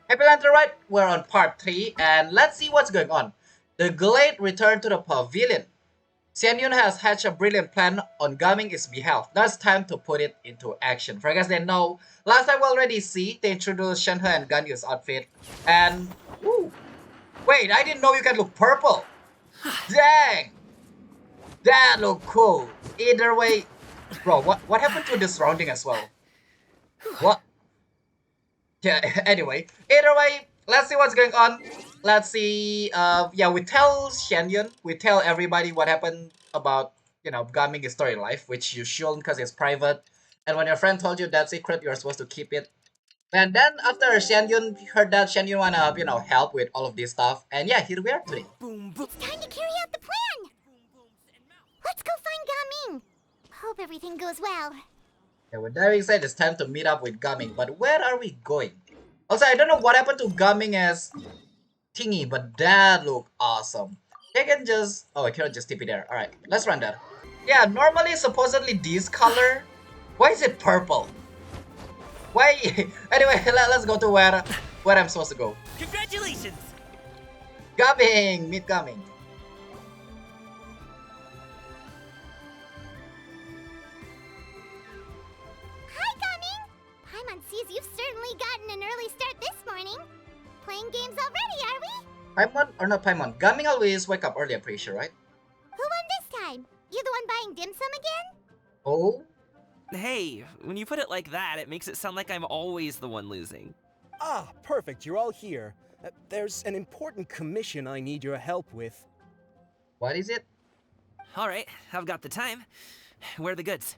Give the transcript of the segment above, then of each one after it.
Happy Lantern Rite, we're on part 3, and let's see what's going on. The Glade returned to the Pavilion. Xianyun has hatched a brilliant plan on gumming its behalf. Now it's time to put it into action. For you guys that know, last time we already see they introduced Shenhe and Ganyu's outfit. And, woo, wait, I didn't know you can look purple. Dang, that look cool. Either way, bro, what happened to the surrounding as well? What? Yeah, anyway, either way, let's see what's going on. Let's see, yeah, we tell Xianyun, we tell everybody what happened about, gumming his story life, which you shouldn't because it's private. And when your friend told you that secret, you're supposed to keep it. And then after Xianyun heard that, Xianyun wanna, help with all of this stuff. And yeah, here we are today. It's time to carry out the plan! Let's go find Gaming! Hope everything goes well. Yeah, with that being said, it's time to meet up with Gumming. But where are we going? Also, I don't know what happened to Gumming as thingy, but that look awesome. They can just... Oh, I cannot just tip it there. Alright, let's run that. Yeah, normally, supposedly this color. Why is it purple? Why? Anyway, let's go to where I'm supposed to go. Congratulations! Gumming! Meet Gumming. Hi, Gaming! Paimon sees you've certainly gotten an early start this morning. Playing games already, are we? Paimon or not Paimon? Gumming always wake up early, I'm pretty sure, right? Who won this time? You the one buying dim sum again? Oh? Hey, when you put it like that, it makes it sound like I'm always the one losing. Ah, perfect, you're all here. There's an important commission I need your help with. What is it? Alright, I've got the time. Where are the goods?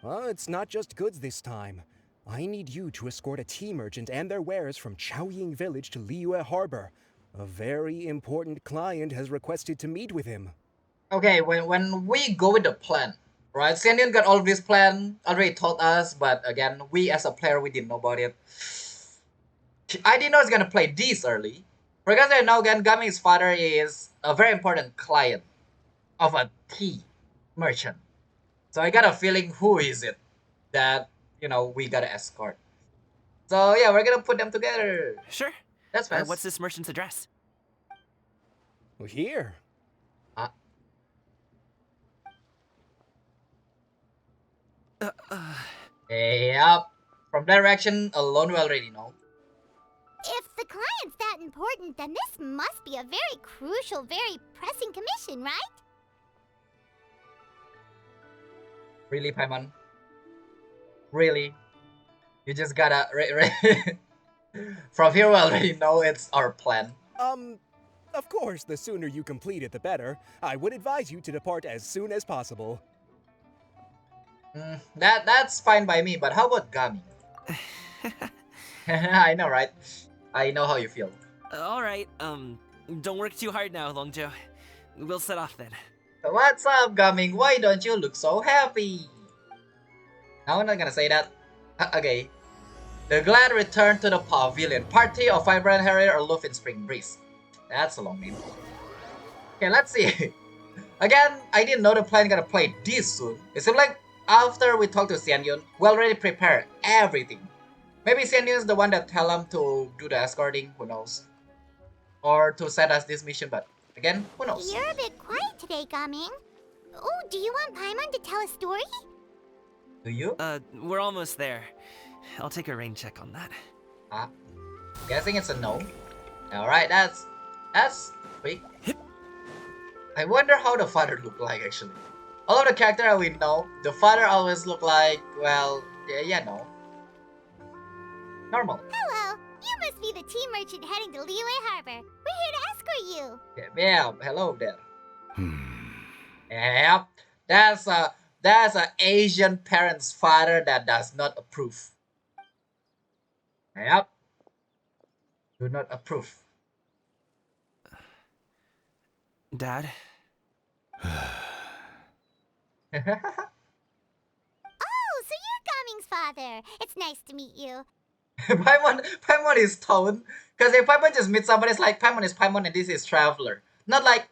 Well, it's not just goods this time. I need you to escort a tea merchant and their wares from Chaoying Village to Liyue Harbor. A very important client has requested to meet with him. Okay, when we go with the plan, right? Xianyun got all of this plan, already told us, but again, we as a player, we didn't know about it. I didn't know it's gonna play this early. Because I know again, Gami's father is a very important client of a tea merchant. So I got a feeling who is it that, we gotta escort. So yeah, we're gonna put them together. Sure. That's fast. What's this merchant's address? Well, here. Yep. From direction alone, we already know. If the client's that important, then this must be a very crucial, very pressing commission, right? Really, Paimon? Really? You just gotta... From here, we already know it's our plan. Of course, the sooner you complete it, the better. I would advise you to depart as soon as possible. That's fine by me, but how about Gami? I know, right? I know how you feel. Alright, don't work too hard now, Longjo. We'll set off then. What's up, Gaming? Why don't you look so happy? No, I'm not gonna say that. Okay. The Glade returned to the Pavilion. Party of Vibrant Harriers Aloft in Spring Breeze. That's a long name. Okay, let's see. Again, I didn't know the plan gonna play this soon. It seems like after we talked to Xianyun, we already prepared everything. Maybe Xianyun is the one that tell him to do the escorting, who knows? Or to set us this mission, but again, who knows? You're a bit quiet today, Gaming. Oh, do you want Paimon to tell a story? Do you? We're almost there. I'll take a rain check on that. Guessing it's a no. Alright, that's quick. I wonder how the father looked like actually. All of the characters we know, the father always look like, well, yeah, no. Normal. Hello, you must be the tea merchant heading to Liyue Harbor. We're here to escort you. Yeah, hello there. Yep, that's a Asian parent's father that does not approve. Yep. Do not approve. Dad? Oh, so you're Gaming's father. It's nice to meet you. Paimon is tone. Because if Paimon just meets somebody, it's like Paimon is Paimon and this is Traveler. Not like,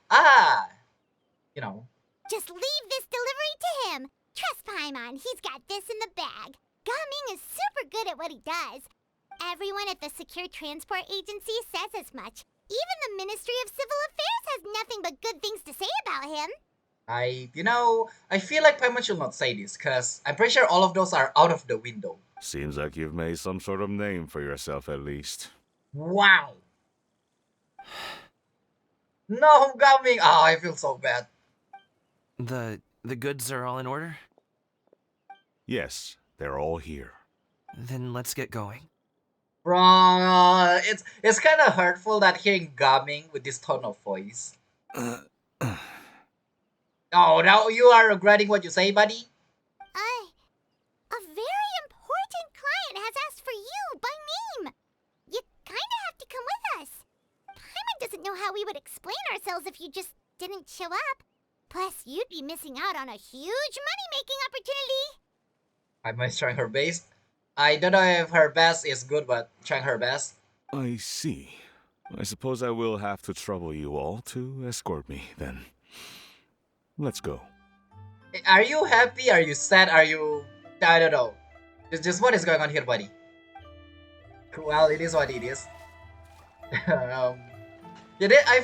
Just leave this delivery to him. Trust Paimon, he's got this in the bag. Gaming is super good at what he does. Everyone at the Secure Transport Agency says as much. Even the Ministry of Civil Affairs has nothing but good things to say about him. I feel like Paimon should not say this, because I'm pretty sure all of those are out of the window. Seems like you've made some sort of name for yourself at least. Wow. No homecoming. Oh, I feel so bad. The goods are all in order? Yes, they're all here. Then let's get going. Bro, it's kind of hurtful that hearing Gaming with this tone of voice. Oh, now you are regretting what you say, buddy? A very important client has asked for you by name. You kinda have to come with us. Paimon doesn't know how we would explain ourselves if you just didn't show up. Plus, you'd be missing out on a huge money-making opportunity. Paimon is trying her best. I don't know if her best is good, but trying her best. I see. I suppose I will have to trouble you all to escort me, then. Let's go. Are you happy? Are you sad? Are you... I don't know. Just what is going on here, buddy? Well, it is what it is. I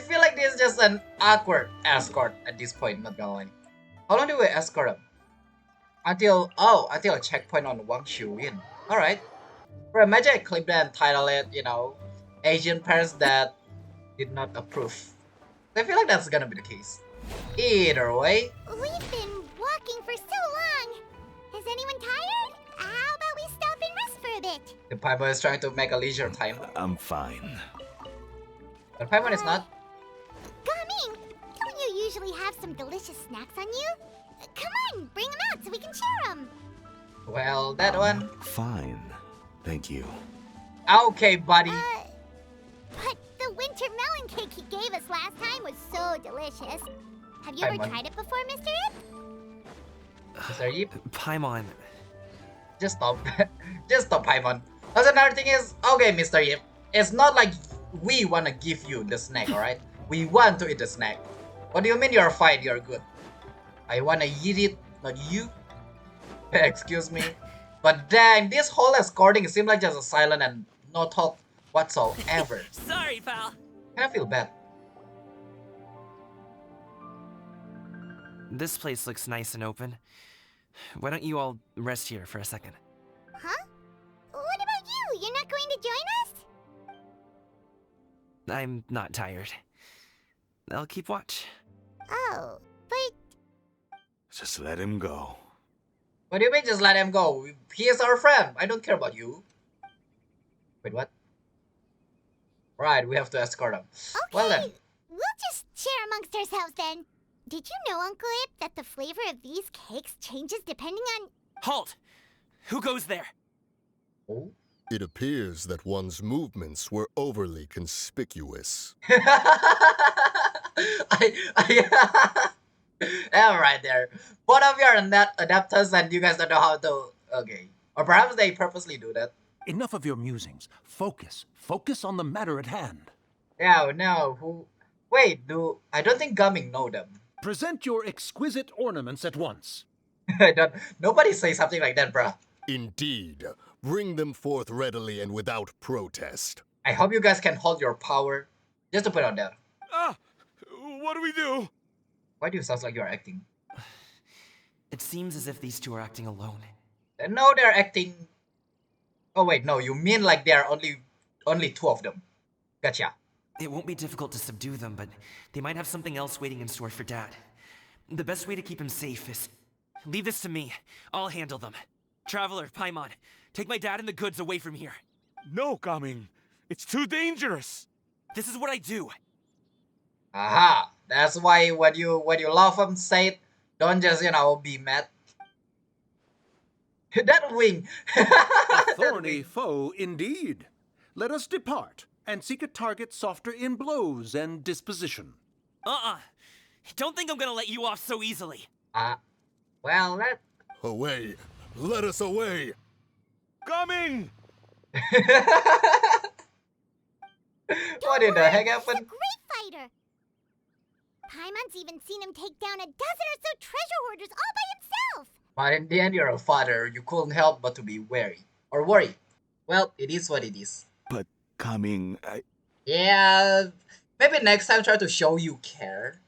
feel like this is just an awkward escort at this point, not gonna lie. How long do we escort him? Until a checkpoint on Wang Xianyun. Alright. For a magic clip and title it, Asian parents that did not approve. I feel like that's gonna be the case. Either way. We've been walking for so long. Is anyone tired? How about we stop and rest for a bit? The Paimon is trying to make a leisure time. I'm fine. But Paimon is not. Gaming, don't you usually have some delicious snacks on you? Come on, bring them out so we can share them. Well, that one. Fine. Thank you. Okay, buddy. But the winter melon cake he gave us last time was so delicious. Have you ever Paimon. tried it before, Mr. Ip? Mr. Yip, Paimon. just stop. Just stop, Paimon. Also, another thing is, okay, Mr. Yip, it's not like we wanna give you the snack, alright? We want to eat the snack. What do you mean you're fine, you're good? I wanna eat it, not you. Excuse me. But dang, this whole escorting seems like just a silent and no talk whatsoever. Sorry, pal. I feel bad. This place looks nice and open. Why don't you all rest here for a second? Huh? What about you? You're not going to join us? I'm not tired. I'll keep watch. Oh, but Just let him go. What do you mean just let him go? He is our friend. I don't care about you. Wait, what? Right, we have to escort him. okay. Well then. We'll just share amongst ourselves then. Did you know, Uncle Ip, that the flavor of these cakes changes depending on... Halt! Who goes there? Oh. It appears that one's movements were overly conspicuous. I'm right there. Both of you are not adapters and you guys don't know how to... Okay. Or perhaps they purposely do that. Enough of your musings. Focus. Focus on the matter at hand. Yeah, no, who... Wait, I don't think Gumming know them. Present your exquisite ornaments at once. Nobody say something like that, bruh. Indeed. Bring them forth readily and without protest. I hope you guys can hold your power. Just to put it on there. Ah! What do we do? Why do you sound like you're acting? It seems as if these two are acting alone. No, they're acting... Oh wait, no, you mean like there are only two of them. Gotcha. It won't be difficult to subdue them, but they might have something else waiting in store for Dad. The best way to keep him safe is... Leave this to me. I'll handle them. Traveler, Paimon, take my dad and the goods away from here. No, Gaming. It's too dangerous. This is what I do. Aha! That's why when you love them, say it. Don't just, be mad. That wing! A thorny foe indeed. Let us depart and seek a target softer in blows and disposition. Don't think I'm gonna let you off so easily. Well, that... Away! Let us away! Gaming! What in the heck He's a happened? great fighter. Paimon's even seen him take down a dozen or so treasure hoarders all by himself. But in the end, you're a father. You couldn't help but to be wary. Or worry. Well, it is what it is. But coming, Yeah, maybe next time try to show you care.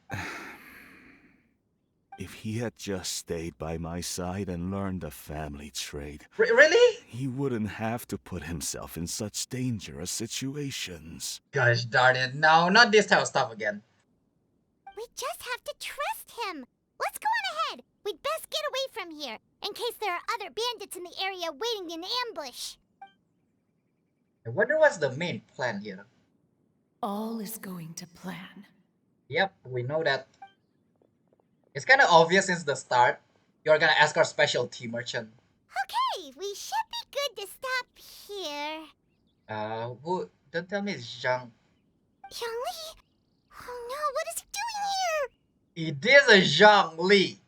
if he had just stayed by my side and learned the family trade, Really? he wouldn't have to put himself in such dangerous situations. Gosh darn it! No, not this type of stuff again. We just have to trust him. Let's go on ahead. We'd best get away from here, in case there are other bandits in the area waiting in ambush. I wonder what's the main plan here. All is going to plan. Yep, we know that. It's kind of obvious since the start. You're gonna ask our specialty merchant. Okay, we should be good to stop here. Who? Don't tell me it's Zhang. Yangli? Oh no, what is he doing here? It is a Zhang Li.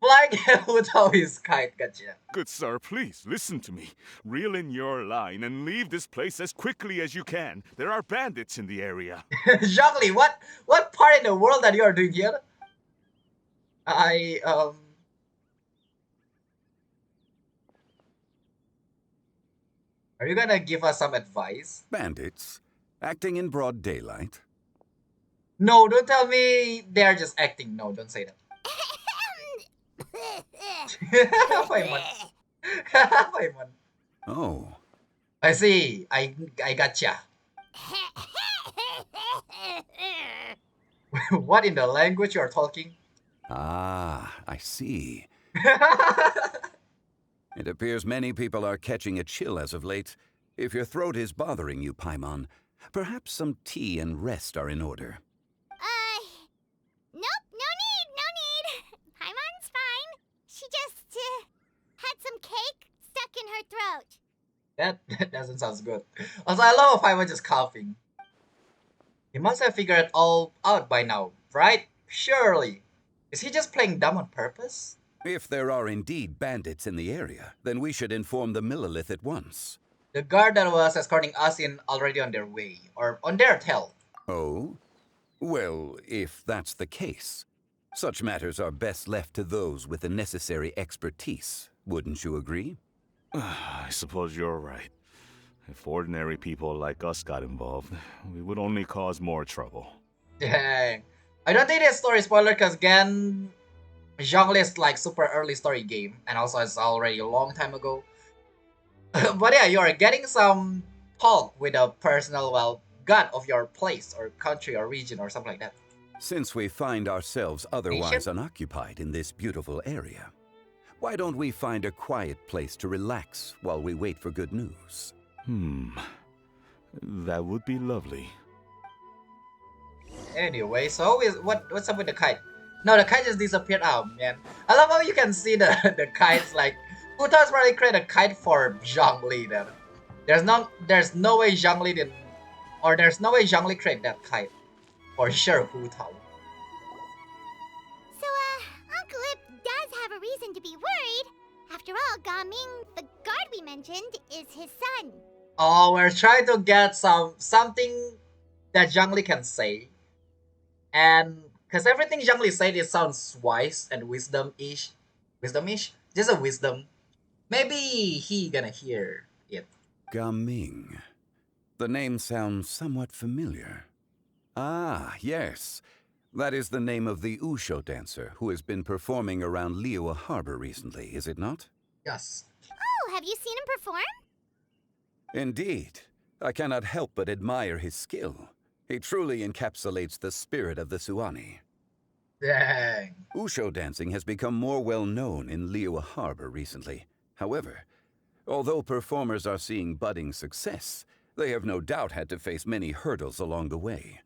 Flying Hutao his kite, gotcha. Good sir, please listen to me. Reel in your line and leave this place as quickly as you can. There are bandits in the area. Zhang Li, what part in the world that you are doing here? Are you gonna give us some advice? Bandits? Acting in broad daylight? No, don't tell me they're just acting. No, don't say that. Paimon. Paimon. Oh, I see. I gotcha. What in the language you're talking? I see. It appears many people are catching a chill as of late. If your throat is bothering you, Paimon, perhaps some tea and rest are in order. Nope, no need. Paimon's fine. She just, had some cake stuck in her throat. That doesn't sound good. Also, I love Paimon just coughing. He must have figured it all out by now, right? Surely. Is he just playing dumb on purpose? If there are indeed bandits in the area, then we should inform the Millilith at once. The guard that was escorting us in already on their way, or on their tail. Oh? Well, if that's the case, such matters are best left to those with the necessary expertise, wouldn't you agree? I suppose you're right. If ordinary people like us got involved, we would only cause more trouble. Dang. I don't think it's story spoiler because again, Zhongli is like super early story game, and also it's already a long time ago. But yeah, you're getting some talk with a personal, well, god of your place or country or region or something like that. Since we find ourselves otherwise Nation? unoccupied in this beautiful area, why don't we find a quiet place to relax while we wait for good news? That would be lovely. Anyway, so what's up with the kite? No, the kite just disappeared. Oh man, I love how you can see the the kites. Like, who thought probably create a kite for Zhongli then? There's no way Zhongli did, or there's no way Zhongli created that kite. For sure, Hu Tao. So, Uncle Ip does have a reason to be worried. After all, Gaming, the guard we mentioned, is his son. Oh, we're trying to get something that Zhongli can say, and because everything Zhongli said it sounds wise and wisdom-ish, just a wisdom. Maybe he gonna hear it. Gaming. The name sounds somewhat familiar. Ah, yes. That is the name of the Usho dancer who has been performing around Liyue Harbor recently, is it not? Yes. Oh, have you seen him perform? Indeed. I cannot help but admire his skill. He truly encapsulates the spirit of the Suani. Dang. Usho dancing has become more well known in Liyue Harbor recently. However, although performers are seeing budding success, they have no doubt had to face many hurdles along the way.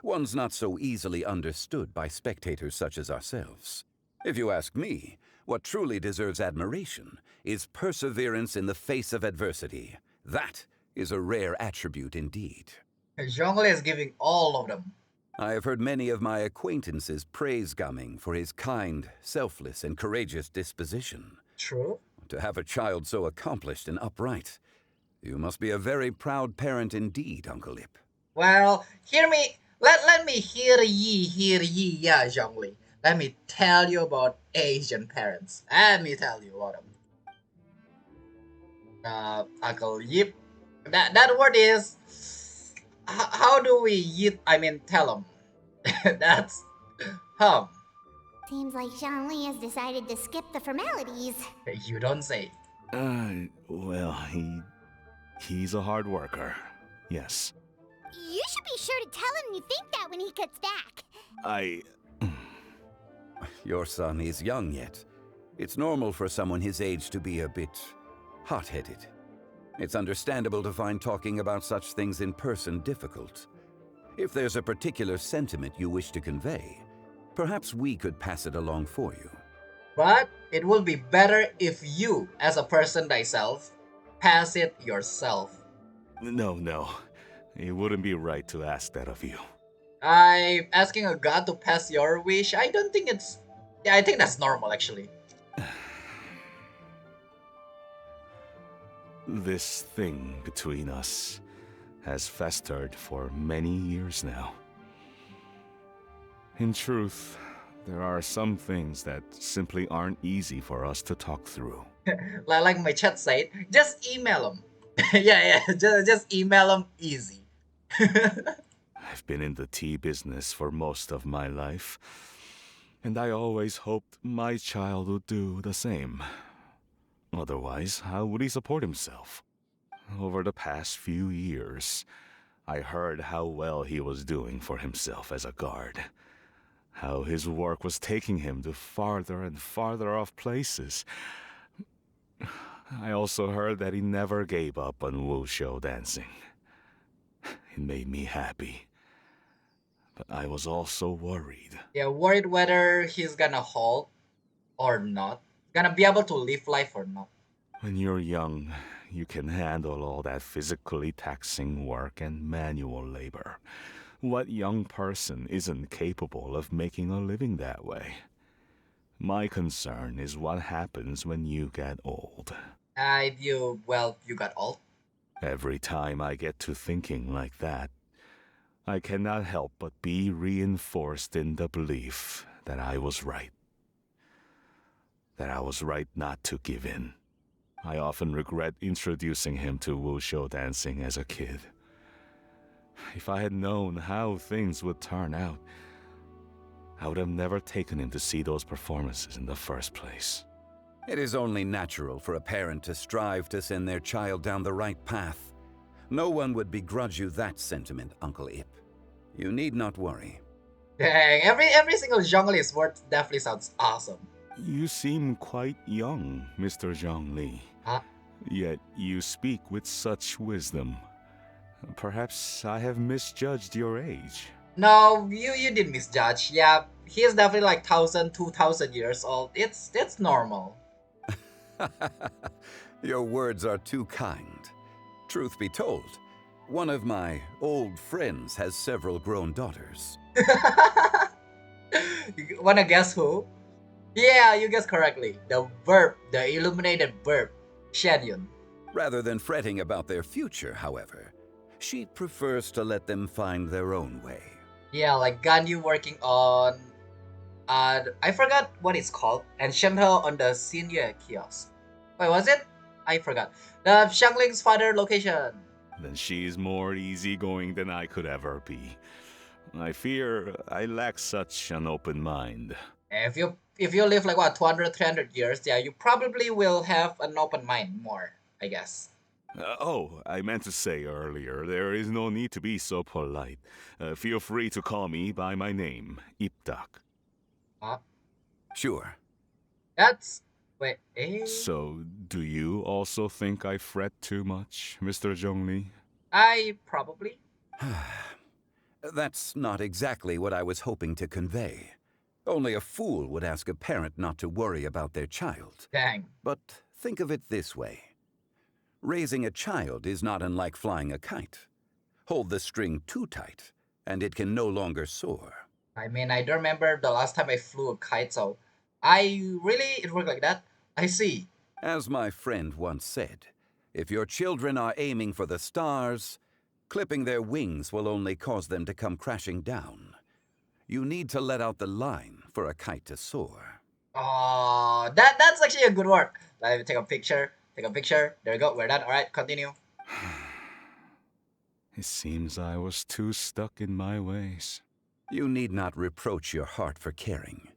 One's not so easily understood by spectators such as ourselves. If you ask me, what truly deserves admiration is perseverance in the face of adversity. That is a rare attribute indeed. Zhongli is giving all of them. I have heard many of my acquaintances praise Gaming for his kind, selfless, and courageous disposition. True. To have a child so accomplished and upright, you must be a very proud parent indeed, Uncle Ip. Well, hear me. Let me hear ye, yeah, Zhongli. Let me tell you about Asian parents. Let me tell you about them. Uncle Yip. That word is. How do we yip? I mean, tell him. That's hum. Seems like Li has decided to skip the formalities. You don't say. Well, he's a hard worker. Yes. You should be sure to tell him you think that when he gets back. I... Your son is young yet. It's normal for someone his age to be a bit hot-headed. It's understandable to find talking about such things in person difficult. If there's a particular sentiment you wish to convey, perhaps we could pass it along for you. But it will be better if you, as a person thyself, pass it yourself. No. It wouldn't be right to ask that of you. I'm asking a god to pass your wish. I don't think it's. Yeah, I think that's normal actually. This thing between us has festered for many years now. In truth, there are some things that simply aren't easy for us to talk through. Like my chat said, just email him. yeah, just email him easy. I've been in the tea business for most of my life, and I always hoped my child would do the same. Otherwise, how would he support himself? Over the past few years, I heard how well he was doing for himself as a guard. How his work was taking him to farther and farther off places. I also heard that he never gave up on wushou dancing. It made me happy. But I was also worried. Yeah, worried whether he's gonna halt or not. Gonna be able to live life or not. When you're young, you can handle all that physically taxing work and manual labor. What young person isn't capable of making a living that way? My concern is what happens when you get old. You got old. Every time I get to thinking like that, I cannot help but be reinforced in the belief that I was right. That I was right not to give in. I often regret introducing him to wushou dancing as a kid. If I had known how things would turn out, I would have never taken him to see those performances in the first place. It is only natural for a parent to strive to send their child down the right path. No one would begrudge you that sentiment, Uncle Ip. You need not worry. Dang, every single Zhongli's word definitely sounds awesome. You seem quite young, Mr. Zhongli. Huh? Yet you speak with such wisdom. Perhaps I have misjudged your age. No, you did misjudge. Yeah, he is definitely like 1,000, 2,000 years old. It's normal. Your words are too kind. Truth be told, one of my old friends has several grown daughters. You wanna guess who? Yeah, you guessed correctly. The illuminated verb, Xianyun. Rather than fretting about their future, however, she prefers to let them find their own way. Yeah, like Ganyu working on, I forgot what it's called, and Shenhe on the senior kiosk. Wait, was it? I forgot. The Xiangling's father location. Then she's more easygoing than I could ever be. I fear I lack such an open mind. If you live like what 200, 300 years, yeah, you probably will have an open mind more, I guess. I meant to say earlier, there is no need to be so polite. Feel free to call me by my name, Ipdak. Huh? Sure. Wait, So, do you also think I fret too much, Mr. Zhongli? I probably. That's not exactly what I was hoping to convey. Only a fool would ask a parent not to worry about their child. Dang. But think of it this way. Raising a child is not unlike flying a kite. Hold the string too tight, and it can no longer soar. I mean, I don't remember the last time I flew a kite, so it worked like that. I see. As my friend once said, if your children are aiming for the stars, clipping their wings will only cause them to come crashing down. You need to let out the line for a kite to soar. Oh, that's actually a good word. Let me take a picture. Take a picture. There we go. We're done. All right, continue. It seems I was too stuck in my ways. You need not reproach your heart for caring.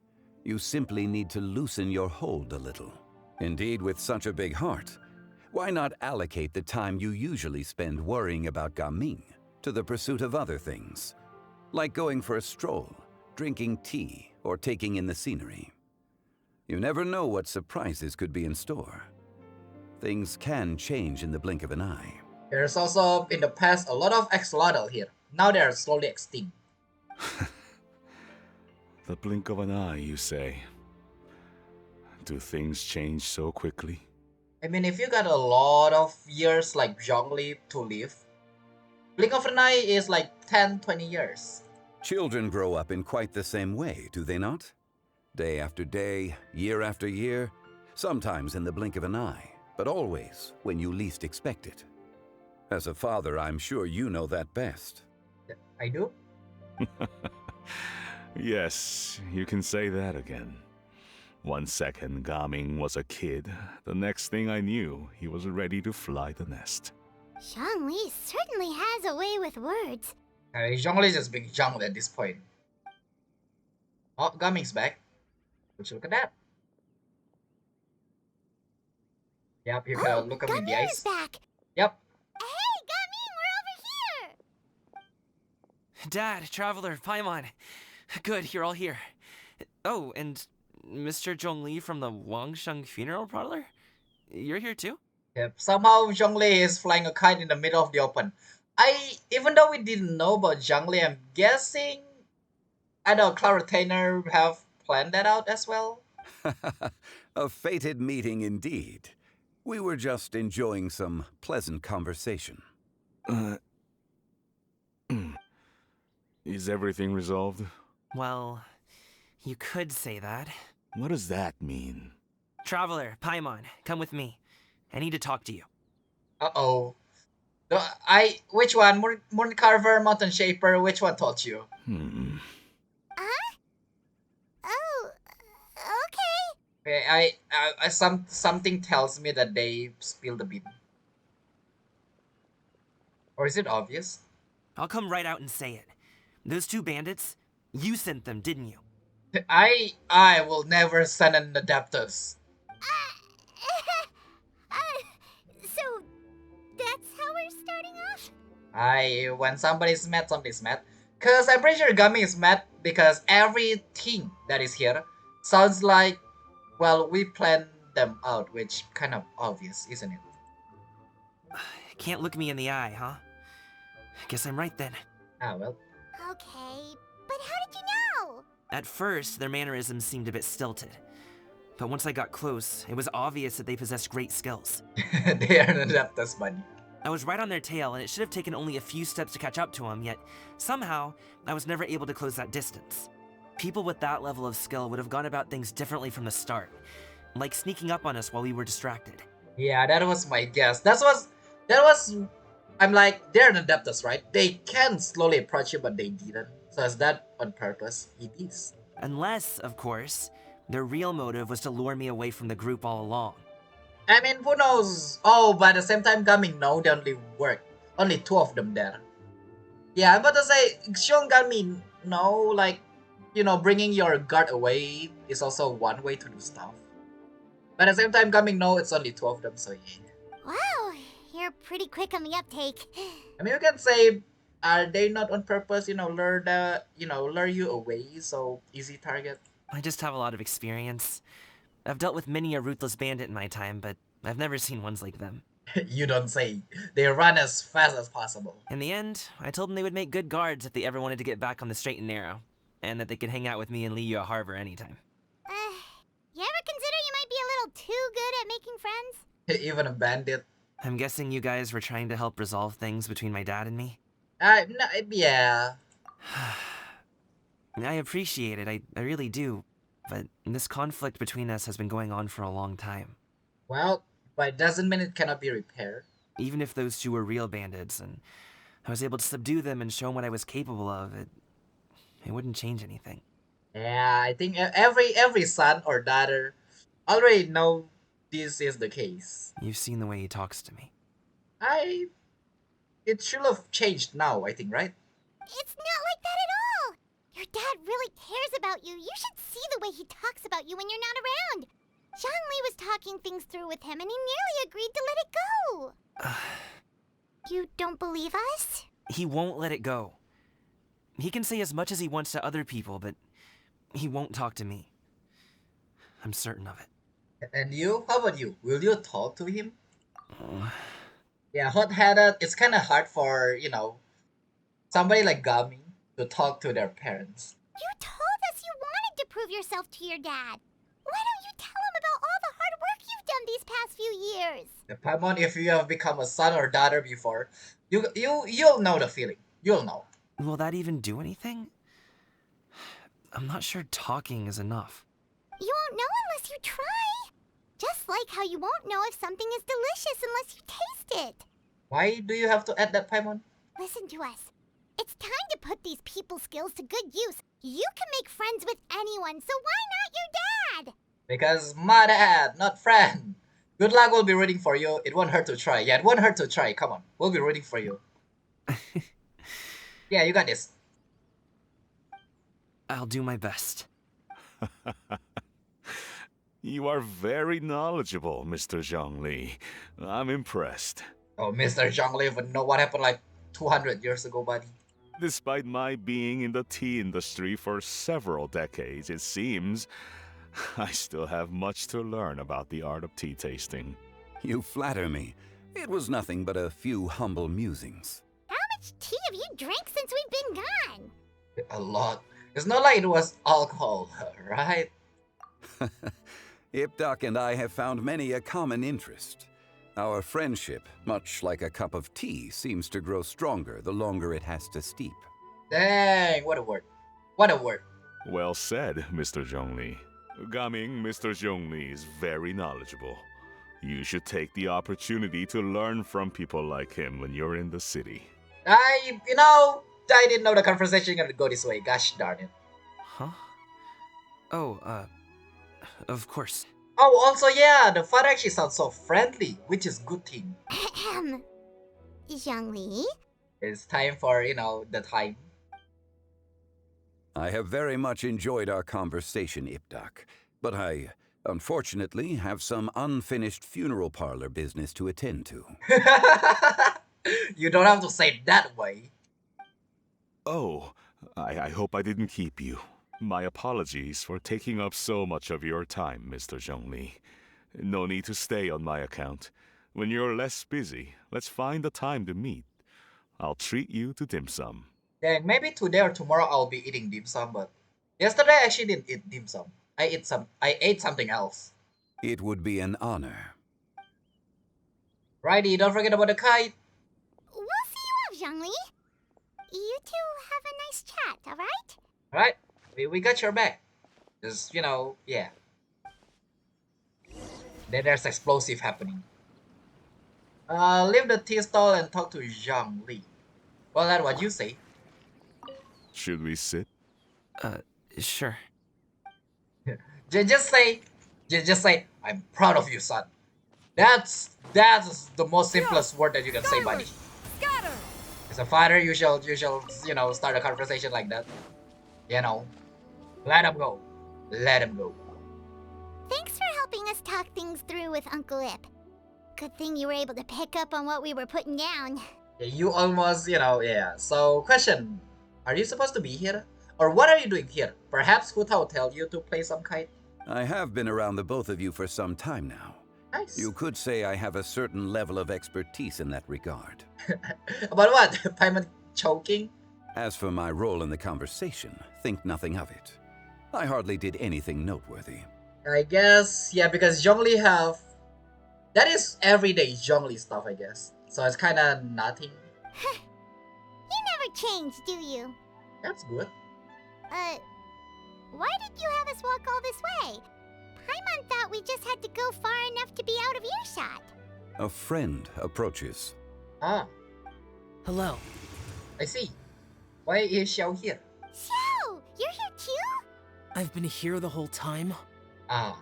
You simply need to loosen your hold a little. Indeed, with such a big heart, why not allocate the time you usually spend worrying about Gaming to the pursuit of other things, like going for a stroll, drinking tea, or taking in the scenery? You never know what surprises could be in store. Things can change in the blink of an eye. There's also, in the past, a lot of axolotl here. Now they are slowly extinct. The blink of an eye, you say? Do things change so quickly? I mean, if you got a lot of years like Zhongli to live, blink of an eye is like 10, 20 years. Children grow up in quite the same way, do they not? Day after day, year after year, sometimes in the blink of an eye, but always when you least expect it. As a father, I'm sure you know that best. I do? Yes, you can say that again. 1 second Gaming was a kid, the next thing I knew, he was ready to fly the nest. Zhongli certainly has a way with words. Zhongli is just being Zhongli at this point. Oh, Gaming's back. Would you look at that? Yep, you can look at me in the Gaming eyes. is back. Yep. Hey, Gaming, we're over here. Dad, Traveler, Paimon. Good, you're all here. Oh, and Mr. Zhongli from the Wangsheng Funeral Parlor? You're here too? Yep. Somehow Zhongli is flying a kite in the middle of the open. Even though we didn't know about Zhongli, I'm guessing, I know Cloud Retainer have planned that out as well. A fated meeting indeed. We were just enjoying some pleasant conversation. Is everything resolved? Well, you could say that. What does that mean? Traveler, Paimon, come with me. I need to talk to you. Uh-oh. Which one? Moon Carver, Mountain Shaper, which one taught you? Huh? Oh, okay. Okay, something tells me that they spilled the bean. Or is it obvious? I'll come right out and say it. Those 2 bandits, you sent them, didn't you? I will never send an Adeptus. So, that's how we're starting off? When somebody's mad, somebody's mad. Cause I'm pretty sure Gummy is mad because everything that is here sounds like, well, we planned them out, which kind of obvious, isn't it? Can't look me in the eye, huh? Guess I'm right then. Ah, well. Okay, but how did you know? At first, their mannerisms seemed a bit stilted. But once I got close, it was obvious that they possessed great skills. They are an Adeptus, buddy. I was right on their tail, and it should have taken only a few steps to catch up to them, yet somehow, I was never able to close that distance. People with that level of skill would have gone about things differently from the start, like sneaking up on us while we were distracted. Yeah, that was my guess. I'm like, they're an Adeptus, right? They can slowly approach you, but they didn't. So is that on purpose? It is. Unless, of course, their real motive was to lure me away from the group all along. I mean, who knows? Oh, but at the same time, Gaming, no, they only work. Only 2 of them there. Yeah, I'm about to say, Xiong Gaming, no, like, you know, bringing your guard away is also one way to do stuff. But at the same time, Gaming, no, it's only 2 of them, so yeah. Wow, you're pretty quick on the uptake. I mean, you can say, are they not on purpose, lure you away, so easy target? I just have a lot of experience. I've dealt with many a ruthless bandit in my time, but I've never seen ones like them. You don't say. They run as fast as possible. In the end, I told them they would make good guards if they ever wanted to get back on the straight and narrow, and that they could hang out with me in Liyue Harbor anytime. You ever consider you might be a little too good at making friends? Even a bandit. I'm guessing you guys were trying to help resolve things between my dad and me? No, yeah. I appreciate it, I really do. But this conflict between us has been going on for a long time. Well, but it doesn't mean it cannot be repaired. Even if those 2 were real bandits, and I was able to subdue them and show them what I was capable of, it wouldn't change anything. Yeah, I think every son or daughter already know this is the case. You've seen the way he talks to me. It should have changed now, I think, right? It's not like that at all! Your dad really cares about you. You should see the way he talks about you when you're not around. Zhongli was talking things through with him and he nearly agreed to let it go. You don't believe us? He won't let it go. He can say as much as he wants to other people, but he won't talk to me. I'm certain of it. And you? How about you? Will you talk to him? Yeah, hot-headed. It's kind of hard for, somebody like Gami to talk to their parents. You told us you wanted to prove yourself to your dad. Why don't you tell him about all the hard work you've done these past few years? Paimon, if you have become a son or daughter before, you'll know the feeling. You'll know. Will that even do anything? I'm not sure talking is enough. You won't know unless you try. Just like how you won't know if something is delicious unless you taste it. Why do you have to add that, Paimon? Listen to us. It's time to put these people skills to good use. You can make friends with anyone, so why not your dad? Because my dad, not friend. Good luck, we'll be rooting for you. It won't hurt to try. Yeah, it won't hurt to try. Come on, we'll be rooting for you. Yeah, you got this. I'll do my best. You are very knowledgeable, Mr. Zhongli. I'm impressed. Oh, Mr. Zhongli would know what happened like 200 years ago, buddy. Despite my being in the tea industry for several decades, it seems I still have much to learn about the art of tea tasting. You flatter me. It was nothing but a few humble musings. How much tea have you drank since we've been gone? A lot. It's not like it was alcohol, right? Ipdak and I have found many a common interest. Our friendship, much like a cup of tea, seems to grow stronger the longer it has to steep. Dang, what a word. What a word. Well said, Mr. Zhongli. Gaming, Mr. Zhongli is very knowledgeable. You should take the opportunity to learn from people like him when you're in the city. I didn't know the conversation gonna go this way. Gosh darn it. Huh? Oh, of course. Oh, also, yeah, the father actually sounds so friendly, which is good thing. Ahem. Zhongli? It's time for, the time. I have very much enjoyed our conversation, Ipdak, but I, unfortunately, have some unfinished funeral parlor business to attend to. You don't have to say it that way. Oh, I hope I didn't keep you. My apologies for taking up so much of your time, Mr. Zhongli. No need to stay on my account. When you're less busy, let's find a time to meet. I'll treat you to dim sum. Dang, maybe today or tomorrow I'll be eating dim sum, but yesterday I actually didn't eat dim sum. I ate something else. It would be an honor. Righty, don't forget about the kite. We'll see you off, Zhongli. You two have a nice chat, alright? Alright, we got your back. Just, yeah. Then there's explosive happening. Leave the tea stall and talk to Zhongli. Well, that's what you say. Should we sit? Sure. Just say, I'm proud of you, son. That's the most simplest word that you can say, buddy. Scatter! As a father, you shall, start a conversation like that. Let him go. Let him go. Thanks for helping us talk things through with Uncle Ip. Good thing you were able to pick up on what we were putting down. Yeah, you almost, yeah. So, question. Are you supposed to be here? Or what are you doing here? Perhaps Hu Tao tell you to play some kite? I have been around the both of you for some time now. Nice. You could say I have a certain level of expertise in that regard. About what? Paimon choking? As for my role in the conversation, think nothing of it. I hardly did anything noteworthy. I guess, yeah, because Zhongli have... That is everyday Zhongli stuff, I guess. So it's kinda nothing. You never change, do you? That's good. Why did you have us walk all this way? Paimon thought we just had to go far enough to be out of earshot. A friend approaches. Ah, Hello. I see. Why is Xiao here? Xiao, you're here too? I've been here the whole time. Ah.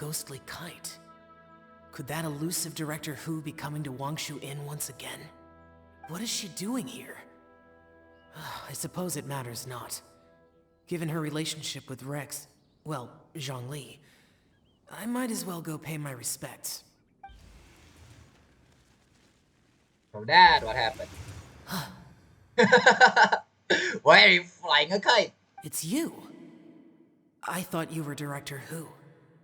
ghostly kite. Could that elusive Director Hu be coming to Wangshu Inn once again? What is she doing here? I suppose it matters not. Given her relationship with Rex, well, Zhongli, I might as well go pay my respects. From that, what happened? Why are you flying a kite? It's you. I thought you were Director Hu.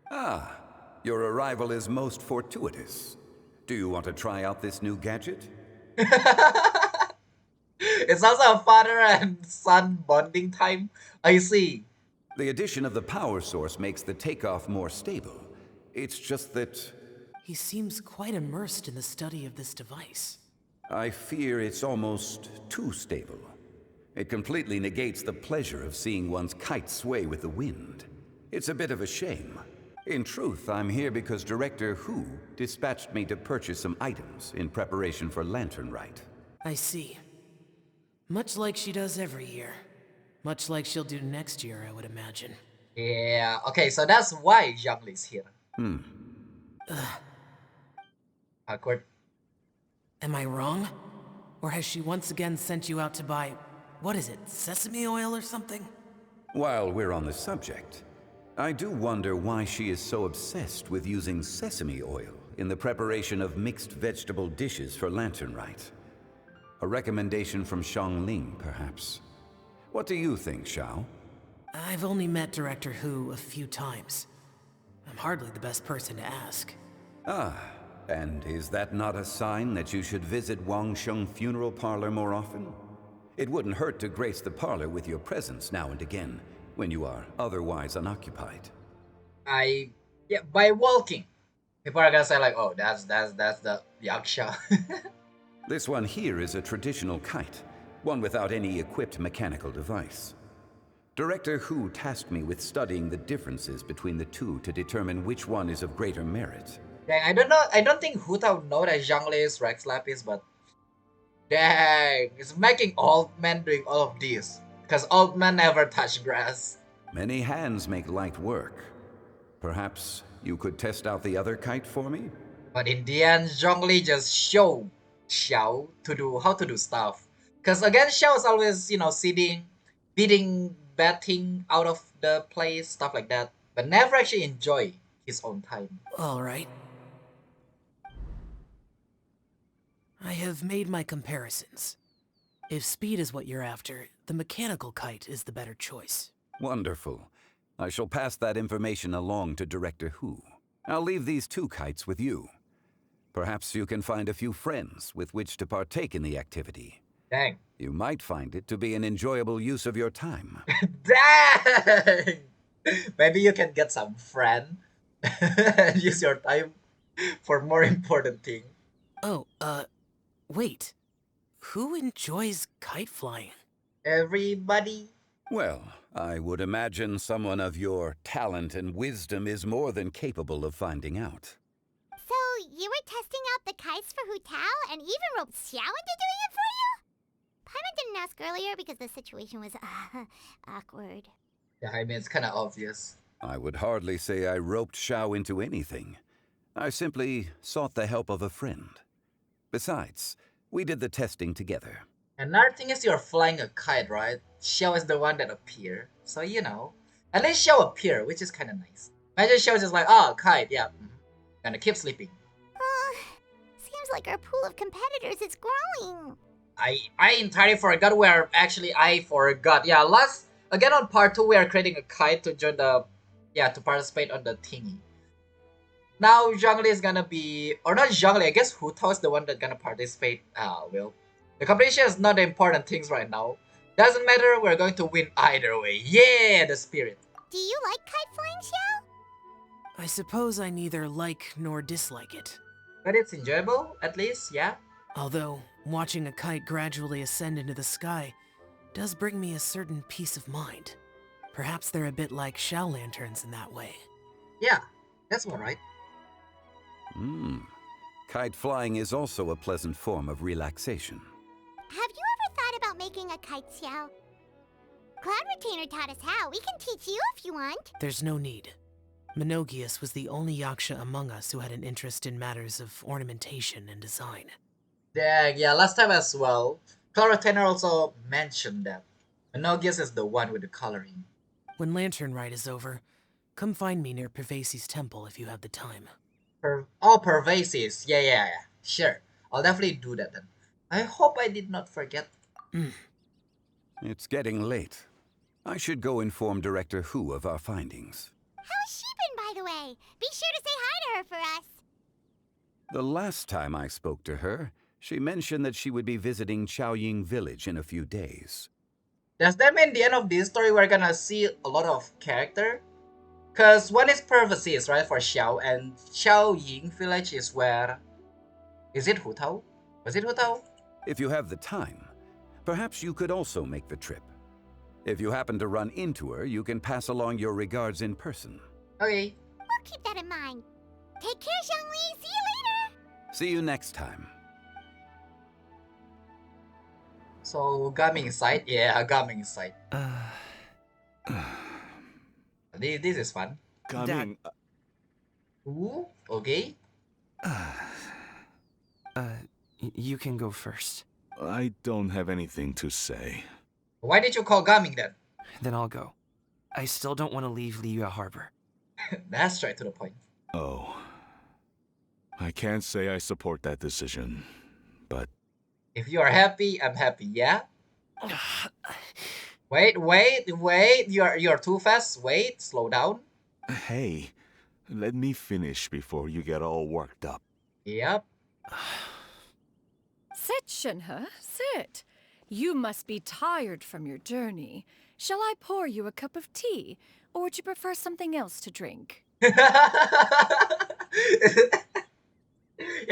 Ah, your arrival is most fortuitous. Do you want to try out this new gadget? It's also a father and son bonding time. I see. The addition of the power source makes the takeoff more stable. It's just that He seems quite immersed in the study of this device. I fear it's almost too stable. It completely negates the pleasure of seeing one's kite sway with the wind. It's a bit of a shame. In truth, I'm here because Director Hu dispatched me to purchase some items in preparation for Lantern Rite. I see. Much like she does every year. Much like she'll do next year, I would imagine. Yeah, okay, so that's why Zhongli's here. Awkward. Am I wrong? Or has she once again sent you out to buy, what is it, sesame oil or something? While we're on the subject, I do wonder why she is so obsessed with using sesame oil in the preparation of mixed vegetable dishes for Lantern Rite. A recommendation from Xiangling, perhaps. What do you think, Xiao? I've only met Director Hu a few times. I'm hardly the best person to ask. Ah, and is that not a sign that you should visit Wangsheng Funeral Parlor more often? It wouldn't hurt to grace the parlor with your presence now and again, when you are otherwise unoccupied. Yeah, by walking. People are gonna say like, oh, that's the yaksha. This one here is a traditional kite, one without any equipped mechanical device. Director Hu tasked me with studying the differences between the two to determine which one is of greater merit. Dang, I don't know. I don't think Huta would know that Zhongli is Rex Lapis, but dang, it's making old men doing all of this. Because old men never touch grass. Many hands make light work. Perhaps you could test out the other kite for me? But in the end, Zhongli just showed Xiao to do how to do stuff. Because again, Xiao is always, sitting, beating bad thing out of the place, stuff like that. But never actually enjoy his own time. Alright. I have made my comparisons. If speed is what you're after, the mechanical kite is the better choice. Wonderful. I shall pass that information along to Director Hu. I'll leave these two kites with you. Perhaps you can find a few friends with which to partake in the activity. Dang. You might find it to be an enjoyable use of your time. Dang! Maybe you can get some friend and use your time for more important thing. Oh, wait. Who enjoys kite flying? Everybody. Well, I would imagine someone of your talent and wisdom is more than capable of finding out. So, you were testing out the kites for Hu Tao and even roped Xiao into doing it for you? Paimon didn't ask earlier because the situation was awkward. Yeah, I mean, it's kind of obvious. I would hardly say I roped Xiao into anything. I simply sought the help of a friend. Besides, we did the testing together. Another thing is you're flying a kite, right? Xiao is the one that appear. So, at least Xiao appear, which is kind of nice. Imagine Xiao just like, oh, kite, yeah. Gonna keep sleeping. Seems like our pool of competitors is growing. I entirely forgot where I forgot. Yeah, again on part 2 we are creating a kite to join to participate on the thingy. Now Zhongli is gonna be, or not Zhongli, I guess Hu Tao is the one that's gonna participate. Well, the competition is not the important things right now. Doesn't matter, we're going to win either way. Yeah, the spirit. Do you like kite flying, Xiao? I suppose I neither like nor dislike it. But it's enjoyable, at least, yeah. Although, watching a kite gradually ascend into the sky does bring me a certain peace of mind. Perhaps they're a bit like Xiao lanterns in that way. Yeah, that's alright. Kite flying is also a pleasant form of relaxation. Have you ever thought about making a kite, Xiao? Cloud Retainer taught us how. We can teach you if you want. There's no need. Menogias was the only Yaksha among us who had an interest in matters of ornamentation and design. Dang, yeah, last time as well, Clara Tanner also mentioned that Menogias is the one with the coloring. When Lantern Rite is over, come find me near Pervasi's temple if you have the time. Pervasive. Yeah. Sure. I'll definitely do that then. I hope I did not forget. It's getting late. I should go inform Director Hu of our findings. How's she been, by the way? Be sure to say hi to her for us. The last time I spoke to her, she mentioned that she would be visiting Xianyun village in a few days. Does that mean the end of this story we're gonna see a lot of character? Cause one is Pervasive, right, for Xiao, and Xiaoying village is where... Is it Hutao? Was it Hutao? If you have the time, perhaps you could also make the trip. If you happen to run into her, you can pass along your regards in person. Okay. We'll keep that in mind. Take care, Zhongli. See you later. See you next time. So, gaming site? Yeah, gaming site. This is fun. Coming. Ooh, okay. You can go first. I don't have anything to say. Why did you call gaming then? Then I'll go. I still don't want to leave Liyue Harbor. That's straight to the point. Oh. I can't say I support that decision, but... If you are happy, I'm happy, yeah? Wait, you're too fast. Wait, slow down. Hey, let me finish before you get all worked up. Yep. Sit, Shenhe, sit. You must be tired from your journey. Shall I pour you a cup of tea, or would you prefer something else to drink? You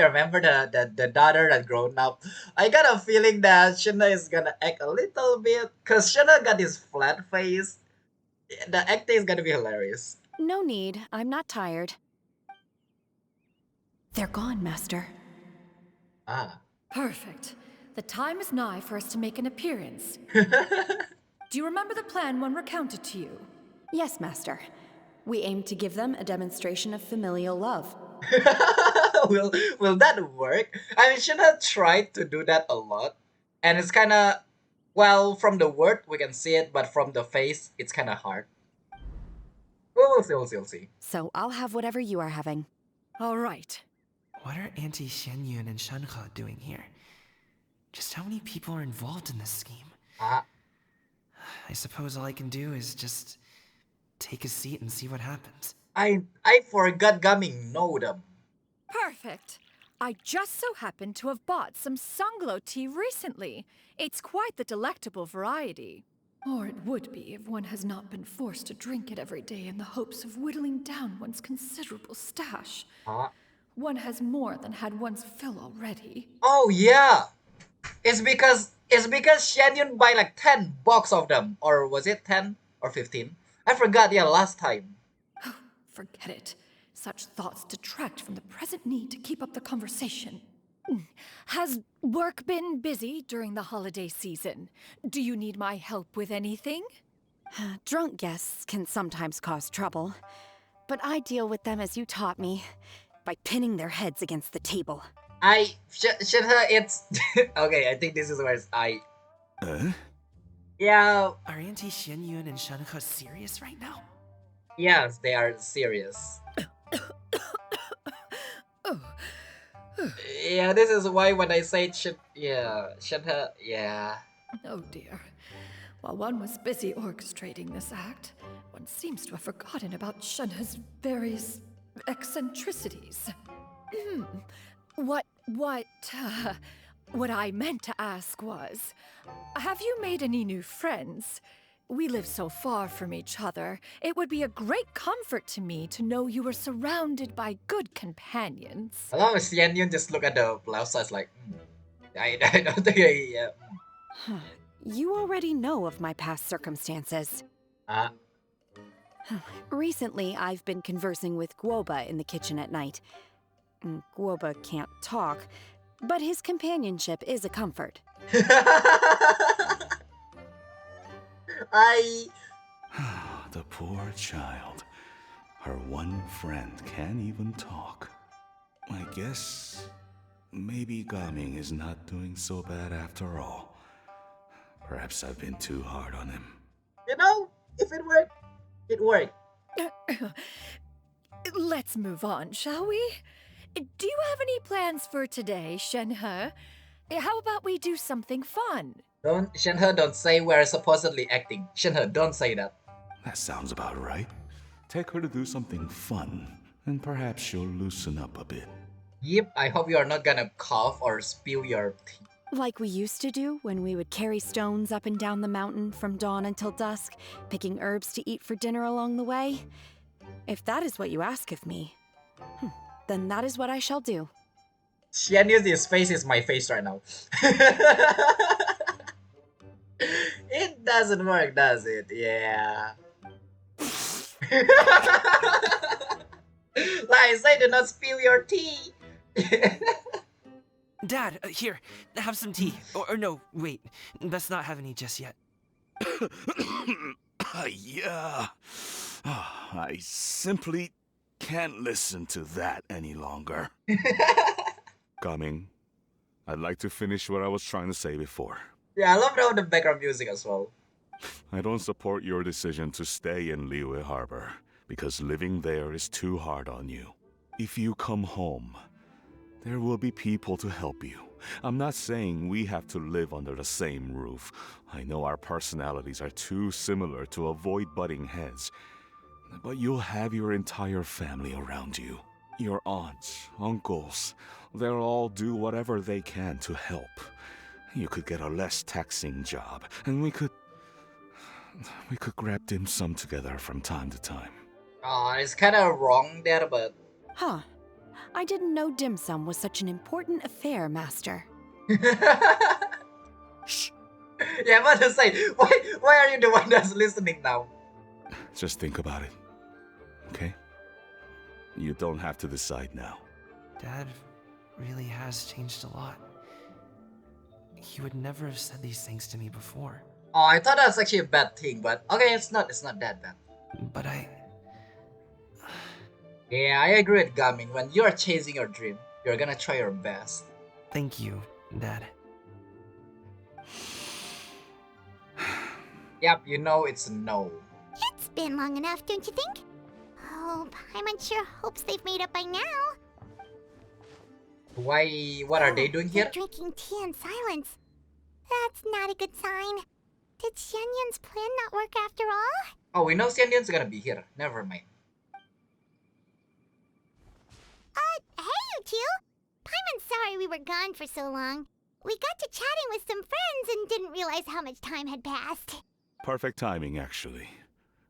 remember the daughter that grown up? I got a feeling that Shenhe is gonna act a little bit, cause Shenhe got this flat face. The acting is gonna be hilarious. No need. I'm not tired. They're gone, Master. Ah. Perfect. The time is nigh for us to make an appearance. Do you remember the plan one recounted to you? Yes, Master. We aim to give them a demonstration of familial love. Will that work? I mean, Shenhe tried to do that a lot, and it's kind of, well, from the word we can see it, but from the face it's kind of hard. We'll see. So I'll have whatever you are having. All right. What are Auntie Xianyun and Shenhe doing here? Just how many people are involved in this scheme? I suppose all I can do is just take a seat and see what happens. I forgot Gaming know them. Perfect. I just so happened to have bought some Sunglow tea recently. It's quite the delectable variety. Or it would be if one has not been forced to drink it every day in the hopes of whittling down one's considerable stash. One has more than had one's fill already. Oh yeah, it's because Xianyun buy like 10 box of them, or was it 10 or 15? I forgot. Yeah, last time. Forget it. Such thoughts detract from the present need to keep up the conversation. Has work been busy during the holiday season? Do you need my help with anything? Drunk guests can sometimes cause trouble, but I deal with them as you taught me, by pinning their heads against the table. Shenhe, it's... Okay, I think this is where it's Yeah. Are Auntie Xianyun and Shenhe serious right now? Yes, they are serious. Yeah, this is why when I say Shenhe, yeah. Oh dear. While one was busy orchestrating this act, one seems to have forgotten about Shenhe's various eccentricities. What I meant to ask was, have you made any new friends? We live so far from each other. It would be a great comfort to me to know you were surrounded by good companions. A lot of Xianyun just look at the blouse size like, I don't think I... You already know of my past circumstances. Recently, I've been conversing with Guoba in the kitchen at night. Guoba can't talk, but his companionship is a comfort. The poor child. Her one friend can't even talk. I guess maybe Gaming is not doing so bad after all. Perhaps I've been too hard on him. You know, if it worked, it worked. Let's move on, shall we? Do you have any plans for today, Shenhe? How about we do something fun? Don't say we're supposedly acting. Shenhe, don't say that. That sounds about right. Take her to do something fun, and perhaps she'll loosen up a bit. Yep, I hope you are not gonna cough or spill your tea. Like we used to do when we would carry stones up and down the mountain from dawn until dusk, picking herbs to eat for dinner along the way. If that is what you ask of me, then that is what I shall do. Xianyun's face is my face right now. It doesn't work, does it? Yeah. Like, say do not spill your tea. Dad, here, have some tea. Or no, wait, best not have any just yet. Yeah. I simply can't listen to that any longer. Coming. I'd like to finish what I was trying to say before. Yeah, I love the background music as well. I don't support your decision to stay in Liyue Harbor, because living there is too hard on you. If you come home, there will be people to help you. I'm not saying we have to live under the same roof. I know our personalities are too similar to avoid butting heads. But you'll have your entire family around you. Your aunts, uncles, they'll all do whatever they can to help. You could get a less taxing job, and we could grab dim sum together from time to time. It's kind of wrong there, but... Huh. I didn't know dim sum was such an important affair, Master. Shh. Yeah, I'm about to say, why are you the one that's listening now? Just think about it. Okay? You don't have to decide now. Dad really has changed a lot. He would never have said these things to me before. Oh, I thought that was actually a bad thing, but okay, it's not that bad. But Yeah, I agree with Gaming. When you're chasing your dream, you're gonna try your best. Thank you, Dad. Yep, you know it's a no. It's been long enough, don't you think? Oh, Paimon sure hopes they've made up by now. Why? What are they doing They're here? drinking tea in silence. That's not a good sign. Did Xianyun's plan not work after all? Oh, we know Xianyun's gonna be here. Never mind. Hey you two! Paimon's sorry we were gone for so long. We got to chatting with some friends and didn't realize how much time had passed. Perfect timing, actually.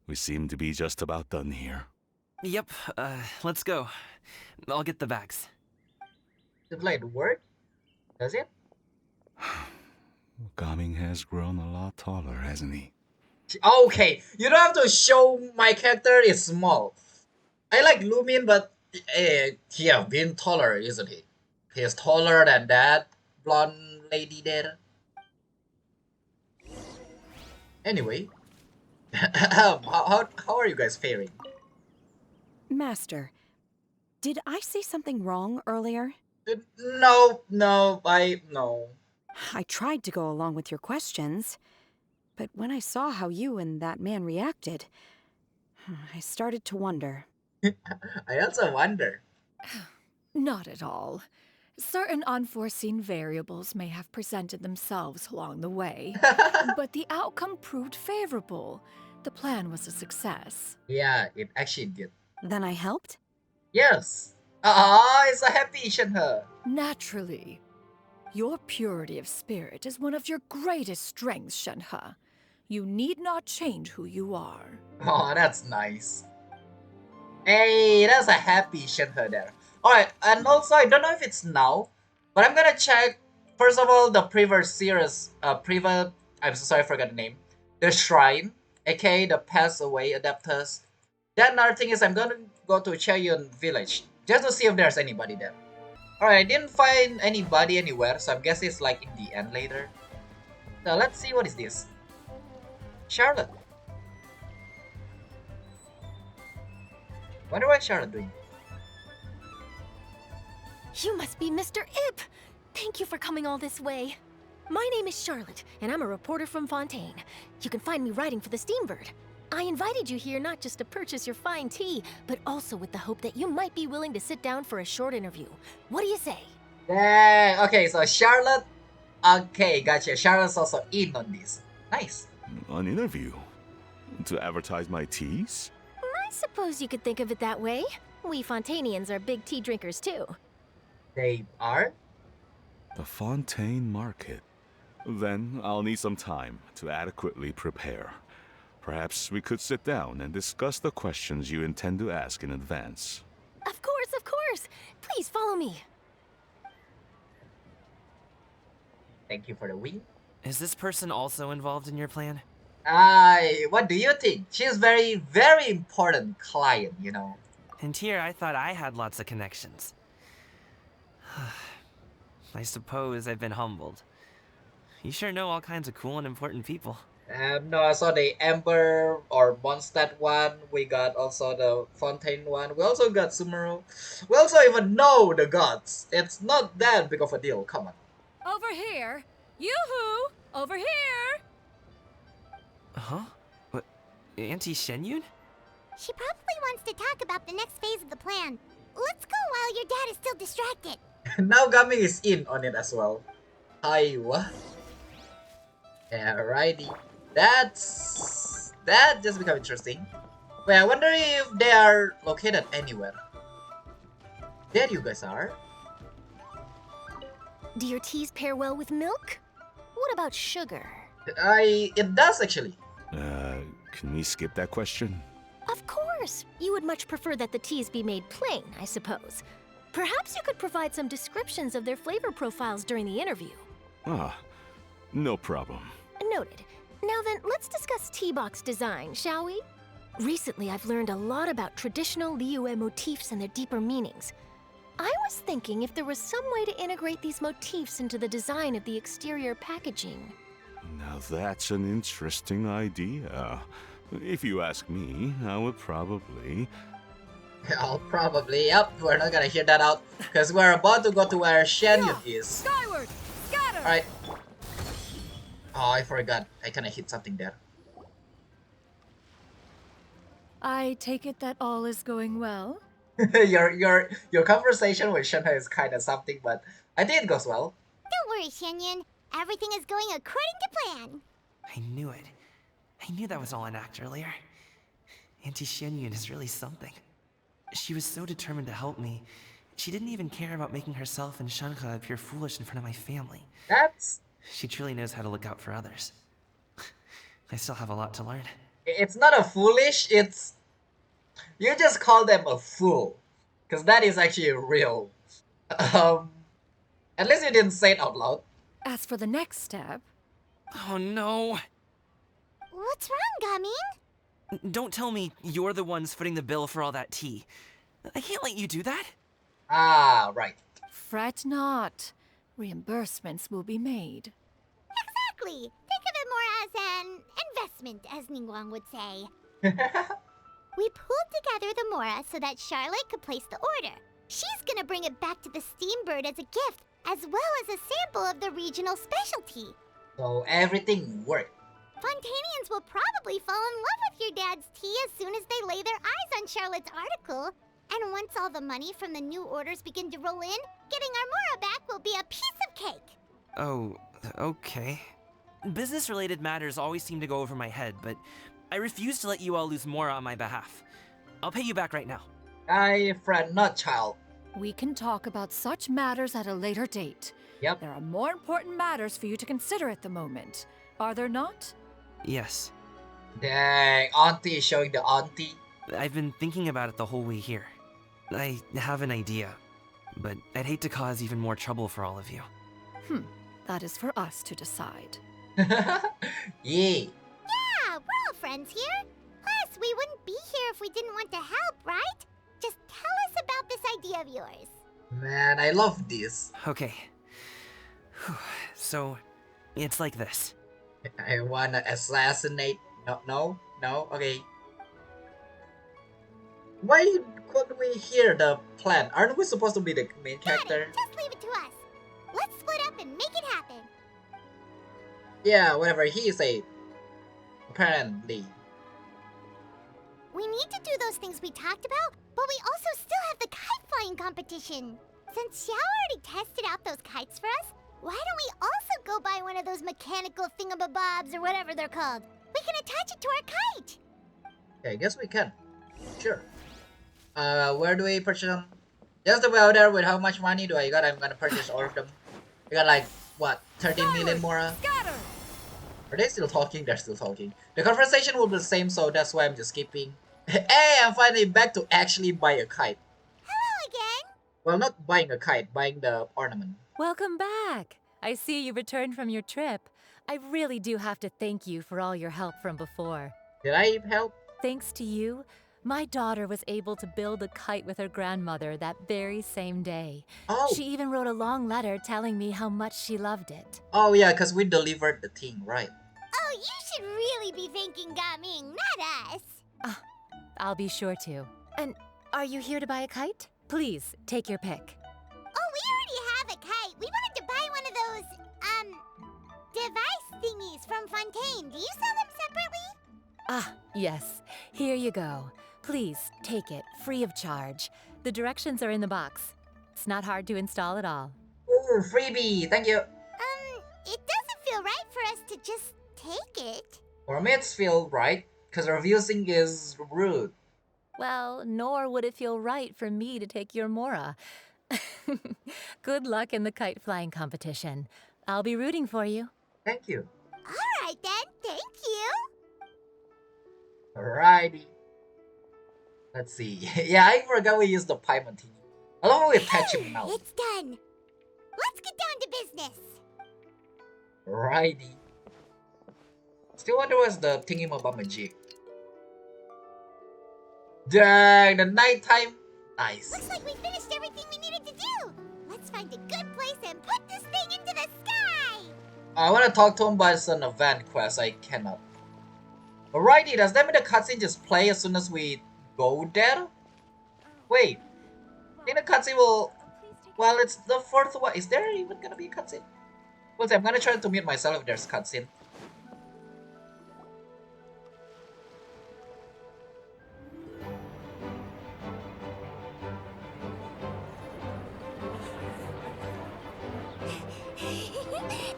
We seem to be just about done here. Yep, let's go. I'll get the bags. The Glade work? Does it? Gaming has grown a lot taller, hasn't he? Okay, you don't have to show my character is small. I like Lumin, but he have been taller, isn't he? He is taller than that blonde lady there. Anyway, how are you guys faring? Master, did I say something wrong earlier? No. I tried to go along with your questions, but when I saw how you and that man reacted, I started to wonder. I also wonder. Not at all. Certain unforeseen variables may have presented themselves along the way, but the outcome proved favorable. The plan was a success. Yeah, it actually did. Then I helped? Yes. It's a happy Shenhe. Naturally. Your purity of spirit is one of your greatest strengths, Shenhe. You need not change who you are. Oh, that's nice. Hey, that's a happy Shenhe there. Alright, and also, I don't know if it's now, but I'm gonna check, first of all, the previous series, I'm so sorry, I forgot the name. The Shrine, aka the Pass Away Adapters. Then another thing is I'm gonna go to Xianyun village, just to see if there's anybody there. Alright, I didn't find anybody anywhere, so I'm guessing it's like in the end later. So let's see, what is this? Charlotte. Wonder what Charlotte doing? You must be Mr. Ip! Thank you for coming all this way. My name is Charlotte, and I'm a reporter from Fontaine. You can find me writing for the Steambird. I invited you here not just to purchase your fine tea, but also with the hope that you might be willing to sit down for a short interview. What do you say? Dang. Okay, so Charlotte. Okay, gotcha. Charlotte's also in on this. Nice. An interview? To advertise my teas? I suppose you could think of it that way. We Fontainians are big tea drinkers too. They are? The Fontaine Market. Then I'll need some time to adequately prepare. Perhaps we could sit down and discuss the questions you intend to ask in advance. Of course, of course. Please follow me. Thank you for the wing. Is this person also involved in your plan? What do you think? She's very, very important client, you know. And here I thought I had lots of connections. I suppose I've been humbled. You sure know all kinds of cool and important people. No, I saw the Amber or Mondstadt one. We got also the Fontaine one. We also got Sumeru. We also even know the gods. It's not that big of a deal. Come on. Over here! Yoo-hoo! Over here! Huh? What? Auntie Xianyun? She probably wants to talk about the next phase of the plan. Let's go while your dad is still distracted. Now Gami is in on it as well. Aiwa. Alrighty. That just become interesting. Wait, I wonder if they are located anywhere. There you guys are. Do your teas pair well with milk? What about sugar? It does actually. Can we skip that question? Of course! You would much prefer that the teas be made plain, I suppose. Perhaps you could provide some descriptions of their flavor profiles during the interview. Ah, no problem. Noted. Now then, let's discuss tea box design, shall we? Recently, I've learned a lot about traditional Liyue motifs and their deeper meanings. I was thinking if there was some way to integrate these motifs into the design of the exterior packaging. Now that's an interesting idea. If you ask me, I would probably... I'll probably, yep, we're not gonna hear that out, because we're about to go to where Xianyun is. Skyward! Scatter! Alright. Oh, I forgot. I kinda hit something there. I take it that all is going well? your conversation with Shenhe is kinda something, but I think it goes well. Don't worry, Xianyun. Everything is going according to plan. I knew it. I knew that was all an act earlier. Auntie Xianyun is really something. She was so determined to help me. She didn't even care about making herself and Shenhe appear foolish in front of my family. She truly knows how to look out for others. I still have a lot to learn. It's not a foolish, it's... You just call them a fool. Because that is actually real. At least you didn't say it out loud. As for the next step... Oh no! What's wrong, Gamin? Don't tell me you're the ones footing the bill for all that tea. I can't let you do that. Ah, right. Fret not. Reimbursements will be made. Exactly. Think of it more as an investment, as Ningguang would say. We pulled together the Mora so that Charlotte could place the order. She's gonna bring it back to the Steambird as a gift, as well as a sample of the regional specialty. So everything worked. Fontainians will probably fall in love with your dad's tea as soon as they lay their eyes on Charlotte's article. And once all the money from the new orders begin to roll in, getting our Mora back will be a piece of cake. Oh, okay. Business-related matters always seem to go over my head, but I refuse to let you all lose more on my behalf. I'll pay you back right now. I friend, not child. We can talk about such matters at a later date. Yep. There are more important matters for you to consider at the moment. Are there not? Yes. Dang, auntie is showing the auntie. I've been thinking about it the whole way here. I have an idea, but I'd hate to cause even more trouble for all of you. That is for us to decide. Yeah. Yeah, we're all friends here. Plus, we wouldn't be here if we didn't want to help, right? Just tell us about this idea of yours. Man, I love this. Okay. So, it's like this. I wanna assassinate. No, okay. Why couldn't we hear the plan? Aren't we supposed to be the main character? Just leave it to us. Let's split up and make it happen. Yeah, whatever he say. Apparently. We need to do those things we talked about, but we also still have the kite flying competition. Since Xiao already tested out those kites for us, why don't we also go buy one of those mechanical thingamabobs or whatever they're called? We can attach it to our kite. Yeah, I guess we can. Sure. Where do we purchase them? Just about there. With how much money do I got? I'm gonna purchase all of them. We got like what, 13 million more? Are they still talking? They're still talking. The conversation will be the same, so that's why I'm just skipping. Hey, I'm finally back to actually buy a kite. Hello again. Well, not buying a kite, buying the ornament. Welcome back. I see you returned from your trip. I really do have to thank you for all your help from before. Did I help? Thanks to you, my daughter was able to build a kite with her grandmother that very same day. Oh. She even wrote a long letter telling me how much she loved it. Oh yeah, because we delivered the thing, right? Oh, you should really be thanking Gaming, not us. I'll be sure to. And are you here to buy a kite? Please, take your pick. Oh, we already have a kite. We wanted to buy one of those, device thingies from Fontaine. Do you sell them separately? Ah, yes. Here you go. Please, take it, free of charge. The directions are in the box. It's not hard to install at all. Ooh, freebie! Thank you! It doesn't feel right for us to just take it. For me, it's feel right, because refusing is rude. Well, nor would it feel right for me to take your Mora. Good luck in the kite flying competition. I'll be rooting for you. Thank you. All right then, thank you. Alrighty. Let's see. Yeah, I forgot we used the Paimon thingy. I love how we attach him now. It's done. Let's get down to business. Alrighty. Still wonder what's the thingy about magic. Dang, the nighttime. Nice. Looks like we finished everything we needed to do. Let's find a good place and put this thing into the sky. I want to talk to him, but it's an event quest. I cannot. Alrighty, does that mean the cutscene just play as soon as we go there? Wait. I think the cutscene will... Well, it's the fourth one. Is there even gonna be a cutscene? Well, I'm gonna try to mute myself if there's cutscene.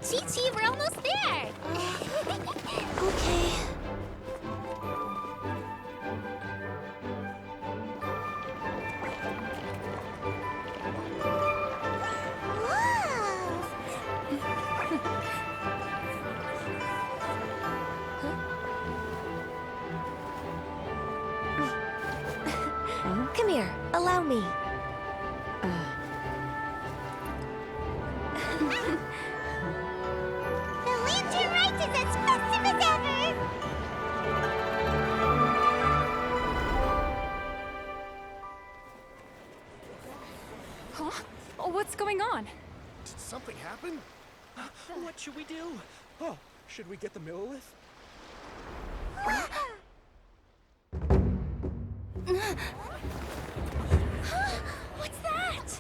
Chi-Chi, we're almost there. Okay. Come here, allow me. The Lantern Rite is as festive as ever. Huh? Oh, what's going on? Did something happen? What should we do? Oh, should we get the Millilith? What's that?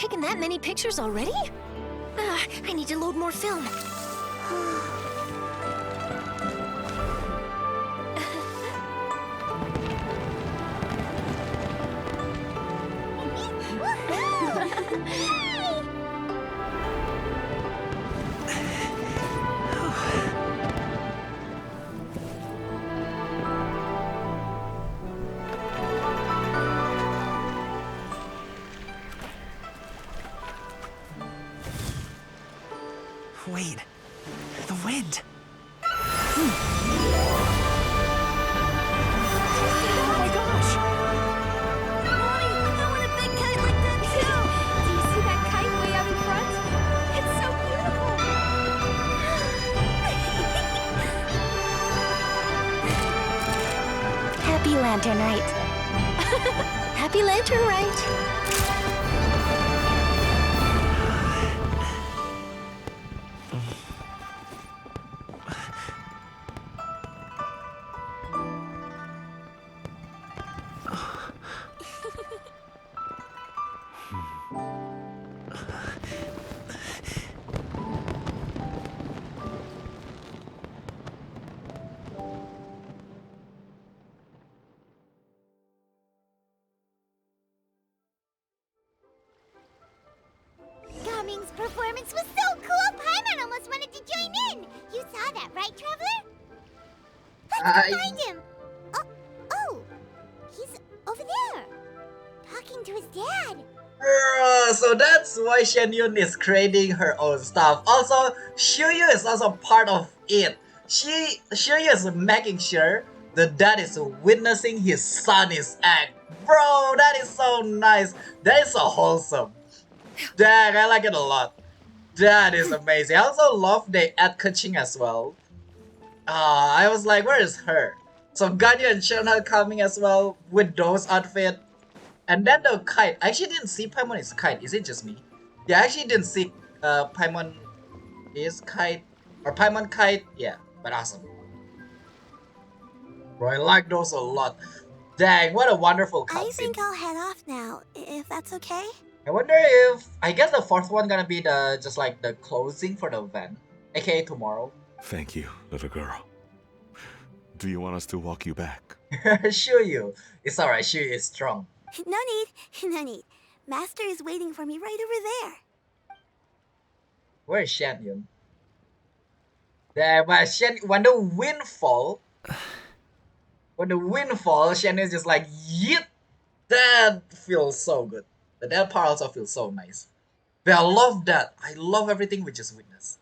taken that many pictures already? I need to load more film. Wait, the wind. Oh my gosh! Mommy, I want a big kite like that too! Do you see that kite way out in front? It's so beautiful! Happy Lantern Rite. Happy Lantern Rite. Gaming's performance was so cool, Paimon almost wanted to join in! You saw that, right, Traveler? Let's go find him! Oh, he's over there, talking to his dad. So that's why Xianyun is creating her own stuff. Also, Xiyu is also part of it. Xiyu is making sure the dad is witnessing his son's act. Bro, that is so nice. That is so wholesome. Dang, I like it a lot. That is amazing. I also love the ad catching as well. I was like, where is her? So Ganyu and Shenhe coming as well with those outfits. And then the kite. I actually didn't see Paimon is kite. Is it just me? Yeah, I actually didn't see Paimon is kite. Or Paimon kite. Yeah, but awesome. Bro, I like those a lot. Dang, what a wonderful cutscene. I think I'll head off now, if that's okay. I wonder if... I guess the fourth one gonna be just like the closing for the event. AKA tomorrow. Thank you, little girl. Do you want us to walk you back? Xiyu. It's alright, Xiyu is strong. No need. Master is waiting for me right over there. Where is Xianyun? There, but when the wind falls, Xianyun is just like, yep! That feels so good. But that part also feels so nice. But I love that. I love everything we just witnessed.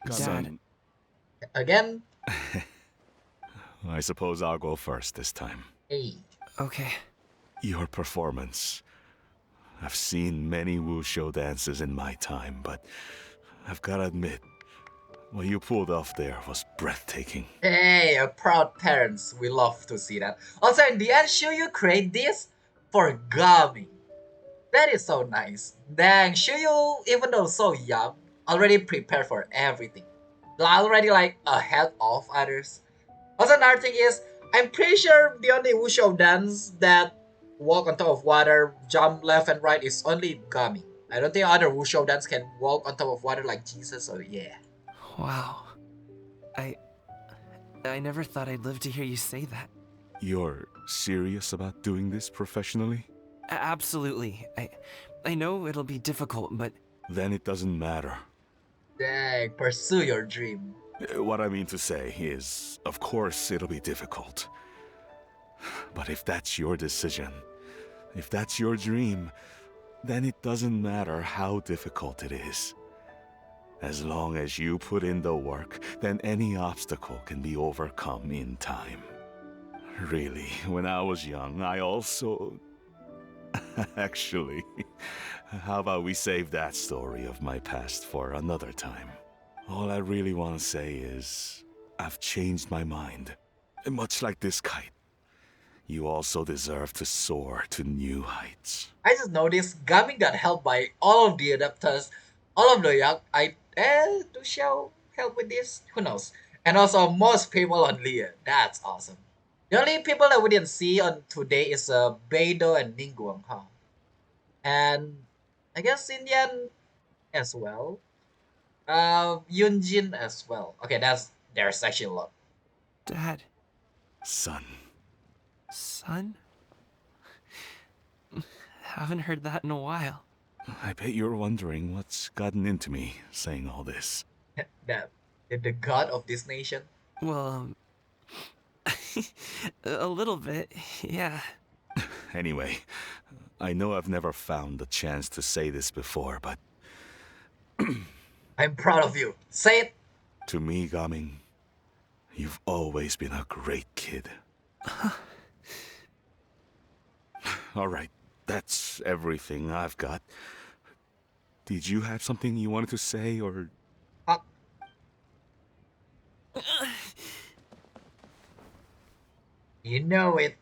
Dad. Again? I suppose I'll go first this time. Hey. Okay. Your performance. I've seen many wushou dances in my time, but I've gotta admit, what you pulled off there was breathtaking. Hey, a proud parents. We love to see that. Also, in the end, Xiyu create this for Gami. That is so nice. Dang, Xiyu, even though so young, already prepared for everything. Already like ahead of others. Also, another thing is, I'm pretty sure the only wushou dance that walk on top of water, jump left and right is only Gami. I don't think other wushou dance can walk on top of water like Jesus, so yeah. Wow. I never thought I'd live to hear you say that. You're serious about doing this professionally? Absolutely. I know it'll be difficult, but... Then it doesn't matter. Dang, pursue your dream. What I mean to say is, of course it'll be difficult. But if that's your decision, if that's your dream, then it doesn't matter how difficult it is. As long as you put in the work, then any obstacle can be overcome in time. Really, when I was young, I also... Actually, how about we save that story of my past for another time? All I really want to say is, I've changed my mind. Much like this kite, you also deserve to soar to new heights. I just noticed Gami got helped by all of the adapters, all of the young. To show help with this? Who knows? And also most people on Leah. That's awesome. The only people that we didn't see on today is Beidou and Ningguang, huh? And I guess Xianyun as well. Yunjin as well. Okay, there's actually a lot. Dad. Son. Son? Haven't heard that in a while. I bet you're wondering what's gotten into me saying all this. That the god of this nation. Well, a little bit, yeah. Anyway, I know I've never found the chance to say this before, but I'm proud of you. Say it. to me, Gaming, you've always been a great kid. All right, that's everything I've got. Did you have something you wanted to say, or... You know it.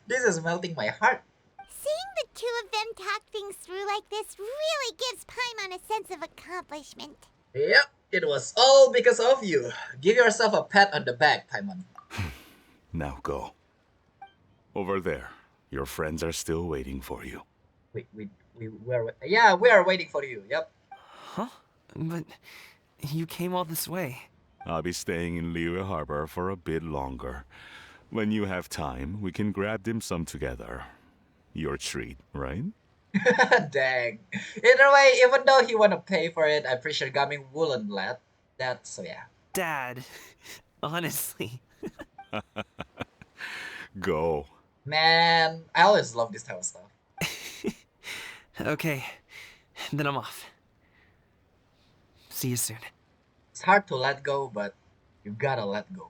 This is melting my heart. Seeing the two of them talk things through like this really gives Paimon a sense of accomplishment. Yep, it was all because of you. Give yourself a pat on the back, Paimon. Now go. Over there. Your friends are still waiting for you. We are waiting for you. Yep. Huh? But you came all this way. I'll be staying in Liyue Harbor for a bit longer. When you have time, we can grab dim sum together. Your treat, right? Dang. Either way, even though he wanna pay for it, I'm pretty sure Gaming wouldn't let that. So yeah. Dad, honestly. Go. Man, I always love this type of stuff. Okay, then I'm off. See you soon. It's hard to let go, but you gotta let go.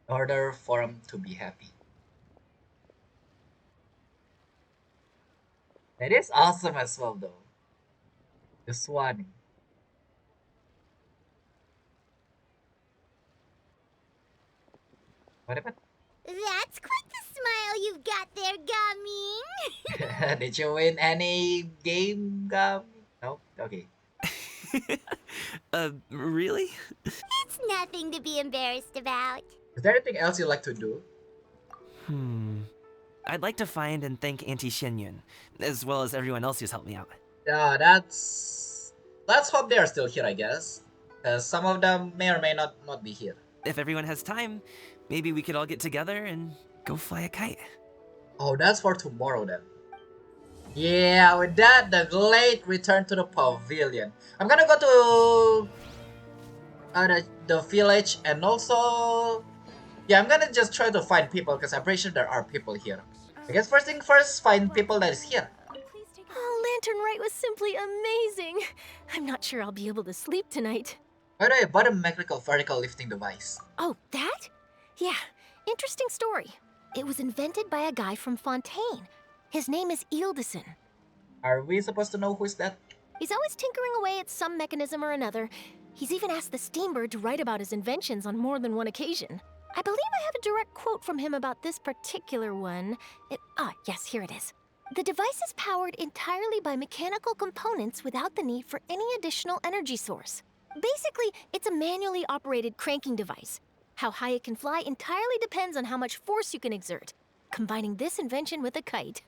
In order for him to be happy. It is awesome as well, though. This one. What about? That's quite the smile you've got there, Gaming. Did you win any game, Gam? No? Okay. Really? It's nothing to be embarrassed about. Is there anything else you'd like to do? I'd like to find and thank Auntie Xianyun, as well as everyone else who's helped me out. Yeah, let's hope they are still here, I guess. Because some of them may or may not be here. If everyone has time, maybe we could all get together and go fly a kite. Oh, that's for tomorrow then. Yeah, with that, the Glade returned to the pavilion. I'm gonna go to the village, and also, yeah, I'm gonna just try to find people because I'm pretty sure there are people here. I guess first thing first, find people that is here. Oh, Lantern Rite was simply amazing. I'm not sure I'll be able to sleep tonight. By the way, bought a mechanical vertical lifting device. Oh, that? Yeah, interesting story. It was invented by a guy from Fontaine. His name is Ildison. Are we supposed to know who is that? He's always tinkering away at some mechanism or another. He's even asked the Steambird to write about his inventions on more than one occasion. I believe I have a direct quote from him about this particular one. Yes, here it is. The device is powered entirely by mechanical components without the need for any additional energy source. Basically, it's a manually operated cranking device. How high it can fly entirely depends on how much force you can exert. Combining this invention with a kite.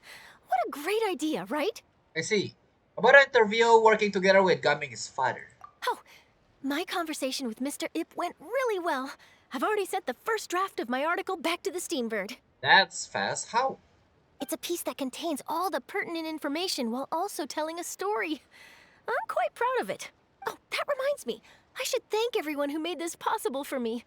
What a great idea, right? I see. About an interview working together with Gaming's father. Oh, my conversation with Mr. Ip went really well. I've already sent the first draft of my article back to the Steambird. That's fast. How? It's a piece that contains all the pertinent information while also telling a story. I'm quite proud of it. Oh, that reminds me. I should thank everyone who made this possible for me.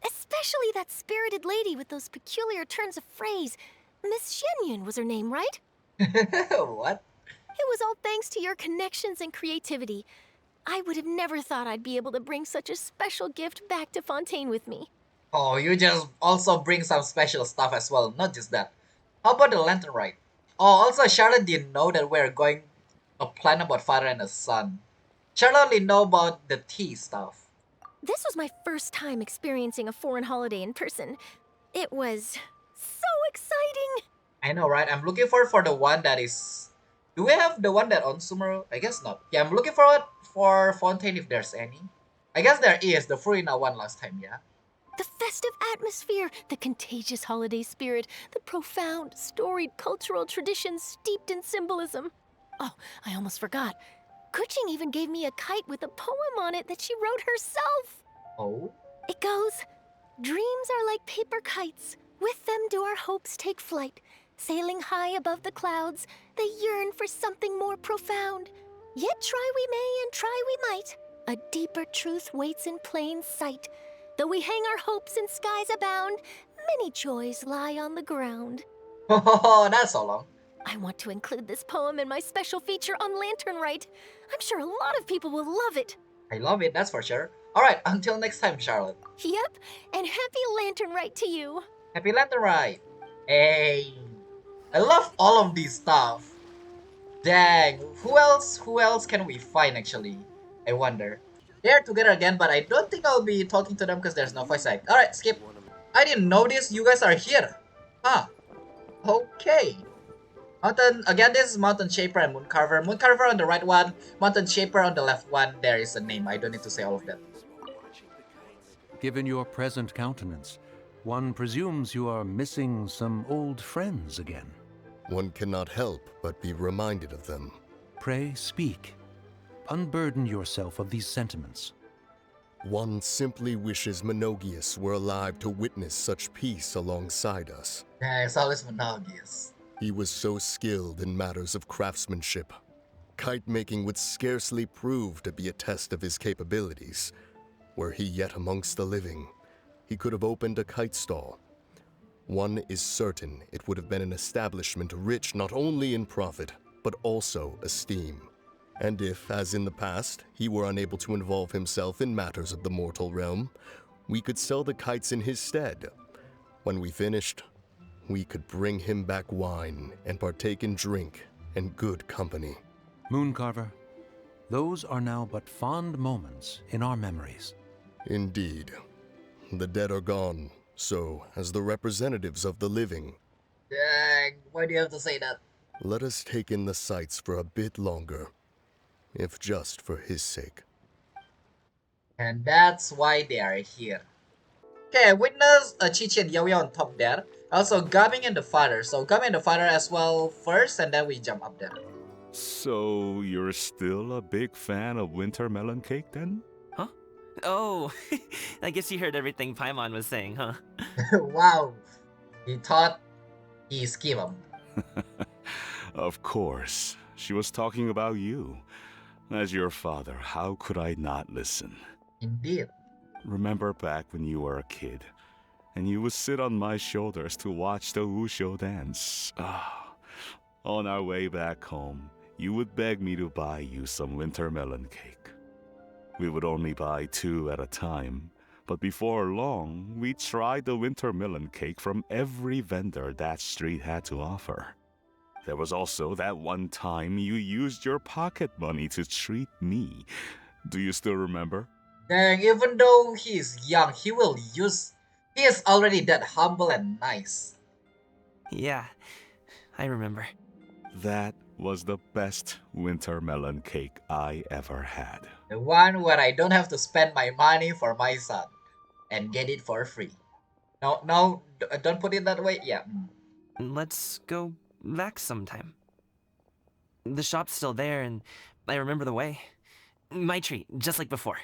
Especially that spirited lady with those peculiar turns of phrase. Miss Xianyun was her name, right? What? It was all thanks to your connections and creativity. I would have never thought I'd be able to bring such a special gift back to Fontaine with me. Oh, you just also bring some special stuff as well, not just that. How about the Lantern Rite? Oh, also Charlotte didn't know that we're going a plan about father and a son. Charlotte only know about the tea stuff. This was my first time experiencing a foreign holiday in person. It was so exciting! I know, right? I'm looking forward for the one that is... Do we have the one that on Sumeru? I guess not. Yeah, I'm looking forward for Fontaine if there's any. I guess there is, the Furina one last time, yeah? The festive atmosphere, the contagious holiday spirit, the profound, storied cultural traditions steeped in symbolism. Oh, I almost forgot. Kuching even gave me a kite with a poem on it that she wrote herself. Oh? It goes, "Dreams are like paper kites. With them do our hopes take flight. Sailing high above the clouds, they yearn for something more profound. Yet try we may and try we might. A deeper truth waits in plain sight. Though we hang our hopes in skies abound, many joys lie on the ground." Oh, that's so long. I want to include this poem in my special feature on Lantern Rite. I'm sure a lot of people will love it. I love it, that's for sure. Alright, until next time, Charlotte. Yep, and happy Lantern Rite to you. Happy Lantern Rite. Hey. I love all of these stuff. Dang, who else can we find actually? I wonder. They're together again, but I don't think I'll be talking to them because there's no voice act. Alright, skip. I didn't notice you guys are here. Huh. Okay. Mountain, again, this is Mountain Shaper and Mooncarver. Mooncarver on the right one, Mountain Shaper on the left one. There is a name, I don't need to say all of that. Given your present countenance, one presumes you are missing some old friends again. One cannot help but be reminded of them. Pray speak. Unburden yourself of these sentiments. One simply wishes Monogius were alive to witness such peace alongside us. Yeah, it's always Monogius. He was so skilled in matters of craftsmanship. Kite making would scarcely prove to be a test of his capabilities. Were he yet amongst the living, he could have opened a kite stall. One is certain it would have been an establishment rich not only in profit, but also esteem. And if, as in the past, he were unable to involve himself in matters of the mortal realm, we could sell the kites in his stead. When we finished, we could bring him back wine and partake in drink and good company. Mooncarver, those are now but fond moments in our memories. Indeed. The dead are gone, so, as the representatives of the living, Dang, why do you have to say that? let us take in the sights for a bit longer, if just for his sake. And that's why they are here. Okay, witness Chichi and Yaoya on top there. Also, Gaming and the father. So, Gaming and the father as well first, and then we jump up there. So, you're still a big fan of winter melon cake then? Huh? Oh, I guess you heard everything Paimon was saying, huh? Wow, he thought he's Kivum. Of course. She was talking about you. As your father, how could I not listen? Indeed. Remember back when you were a kid, and you would sit on my shoulders to watch the Wushu dance. Ah, on our way back home, you would beg me to buy you some winter melon cake. We would only buy 2 at a time, but before long, we tried the winter melon cake from every vendor that street had to offer. There was also that one time you used your pocket money to treat me. Do you still remember? Dang, even though he is young, he is already that humble and nice. Yeah, I remember. That was the best winter melon cake I ever had. The one where I don't have to spend my money for my son and get it for free. No, don't put it that way. Yeah. Let's go back sometime. The shop's still there, and I remember the way. My treat, just like before.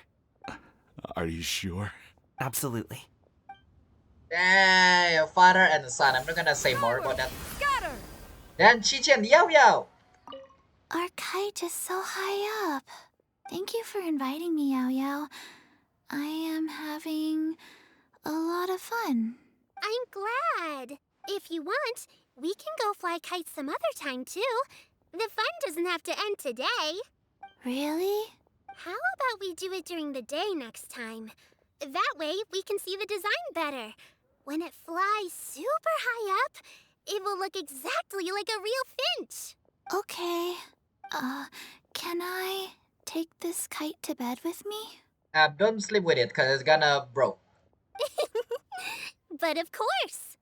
Are you sure? Absolutely. Hey, father and son. I'm not gonna say more about that. Then Chichi and Yao Yao. Our kite is so high up. Thank you for inviting me, Yao Yao. I am having a lot of fun. I'm glad. If you want, we can go fly kites some other time, too. The fun doesn't have to end today. Really? How about we do it during the day next time? That way, we can see the design better. When it flies super high up, it will look exactly like a real finch. Okay. Can I take this kite to bed with me? Don't sleep with it, cause it's gonna broke. But of course.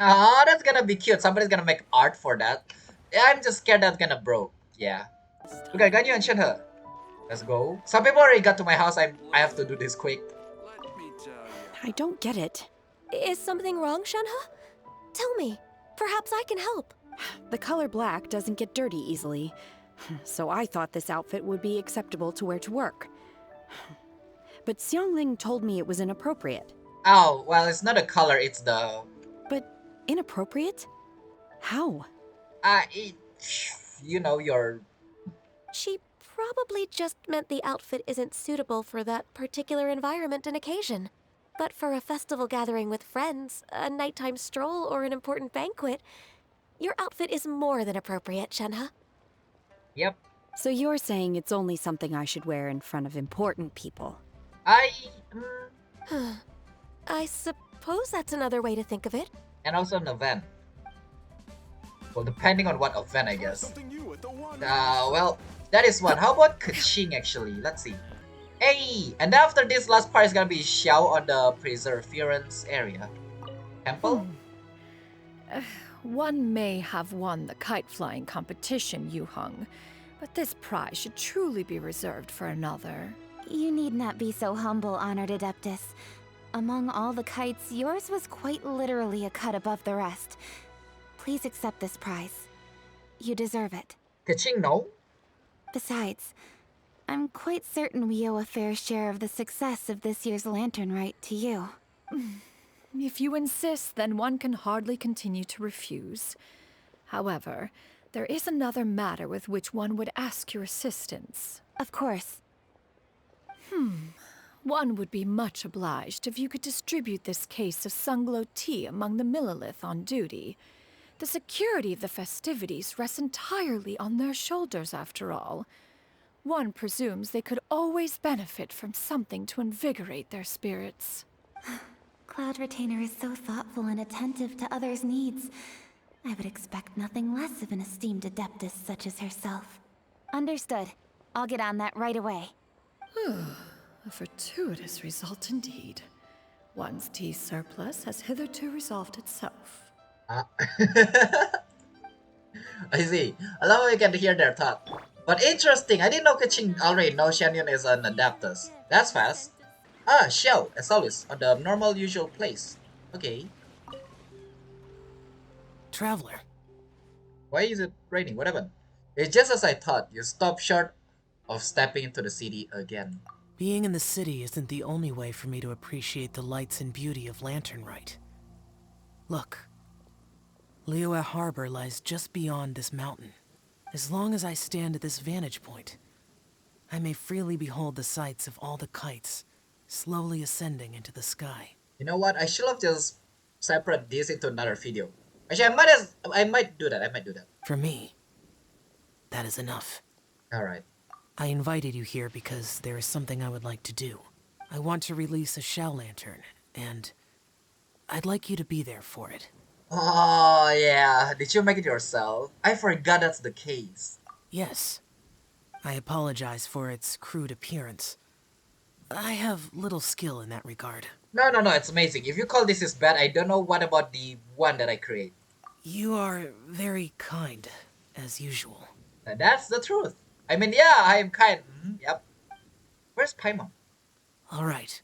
Oh, that's gonna be cute. Somebody's gonna make art for that. Yeah, I'm just scared that's gonna broke. Yeah. Okay, Ganyu and Shenhe. Let's go. Some people already got to my house. I have to do this quick. I don't get it. Is something wrong, Shenhe? Tell me. Perhaps I can help. The color black doesn't get dirty easily, so I thought this outfit would be acceptable to wear to work. But Xiangling told me it was inappropriate. Oh, well, it's not a color, it's the... But inappropriate? How? It, you know, your... She probably just meant the outfit isn't suitable for that particular environment and occasion. But for a festival gathering with friends, a nighttime stroll, or an important banquet, your outfit is more than appropriate, Shenhe. Yep. So you're saying it's only something I should wear in front of important people? I suppose that's another way to think of it. And also an event. Well, depending on what event, I guess. Well, that is one. How about Keqing, actually? Let's see. Hey! And after this last part is gonna be Xiao on the Perseverance area. Temple? One may have won the kite flying competition, Yu Heng, but this prize should truly be reserved for another. You need not be so humble, Honored Adeptus. Among all the kites, yours was quite literally a cut above the rest. Please accept this prize. You deserve it. Keqing, no? Besides, I'm quite certain we owe a fair share of the success of this year's Lantern Rite to you. If you insist, then one can hardly continue to refuse. However, there is another matter with which one would ask your assistance. Of course. One would be much obliged if you could distribute this case of Sunglow tea among the Millilith on duty. The security of the festivities rests entirely on their shoulders, after all. One presumes they could always benefit from something to invigorate their spirits. Cloud Retainer is so thoughtful and attentive to others' needs. I would expect nothing less of an esteemed adeptus such as herself. Understood. I'll get on that right away. A fortuitous result indeed. One's tea surplus has hitherto resolved itself. I see. I love how you can hear their thought. But interesting, I didn't know Keqing already knows Xianyun is an Adeptus. That's fast. Xiao, as always, on the normal usual place. Okay. Traveler. Why is it raining? What happened? It's just as I thought. You stopped short of stepping into the city again. Being in the city isn't the only way for me to appreciate the lights and beauty of Lantern Rite. Look. Liyue Harbor lies just beyond this mountain. As long as I stand at this vantage point, I may freely behold the sights of all the kites slowly ascending into the sky. You know what? I should have just separated this into another video. Actually, I might do that. For me, that is enough. Alright. I invited you here because there is something I would like to do. I want to release a shell lantern, and I'd like you to be there for it. Oh, yeah. Did you make it yourself? I forgot that's the case. Yes. I apologize for its crude appearance. I have little skill in that regard. No, it's amazing. If you call this is bad, I don't know what about the one that I create. You are very kind, as usual. And that's the truth. I mean, yeah, I am kind. Yep. Where's Paimon? All right.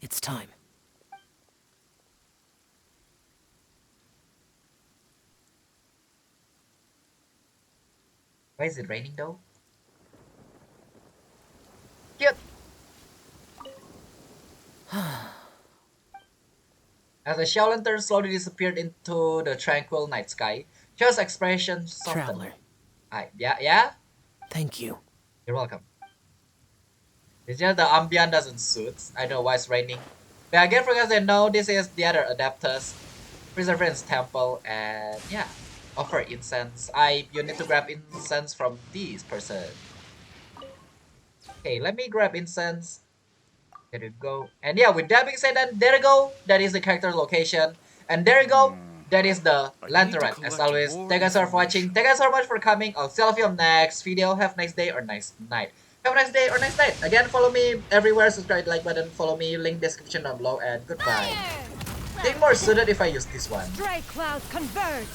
It's time. Why is it raining though? Cute! As the Xiao Lantern slowly disappeared into the tranquil night sky, Xiao's expression softened. Traveler. Yeah? Thank you. You're welcome. It's just the ambient doesn't suit. I don't know why it's raining. But again, for guys that know, this is the other Adeptus, Perseverance Temple, and yeah, offer incense. You need to grab incense from this person. Okay, let me grab incense. There you go. And yeah, with that being said, then there you go. That is the character location. And there you go. That is the Lantern Rite. As always, thank you guys for watching. Thank you guys so much for coming. I'll see all of you on next video. Have a nice day or nice night. Have a nice day or nice night. Again, follow me everywhere. Subscribe, like button, follow me. Link description down below. And goodbye. I think more suited if I use this one. Stray clouds converge!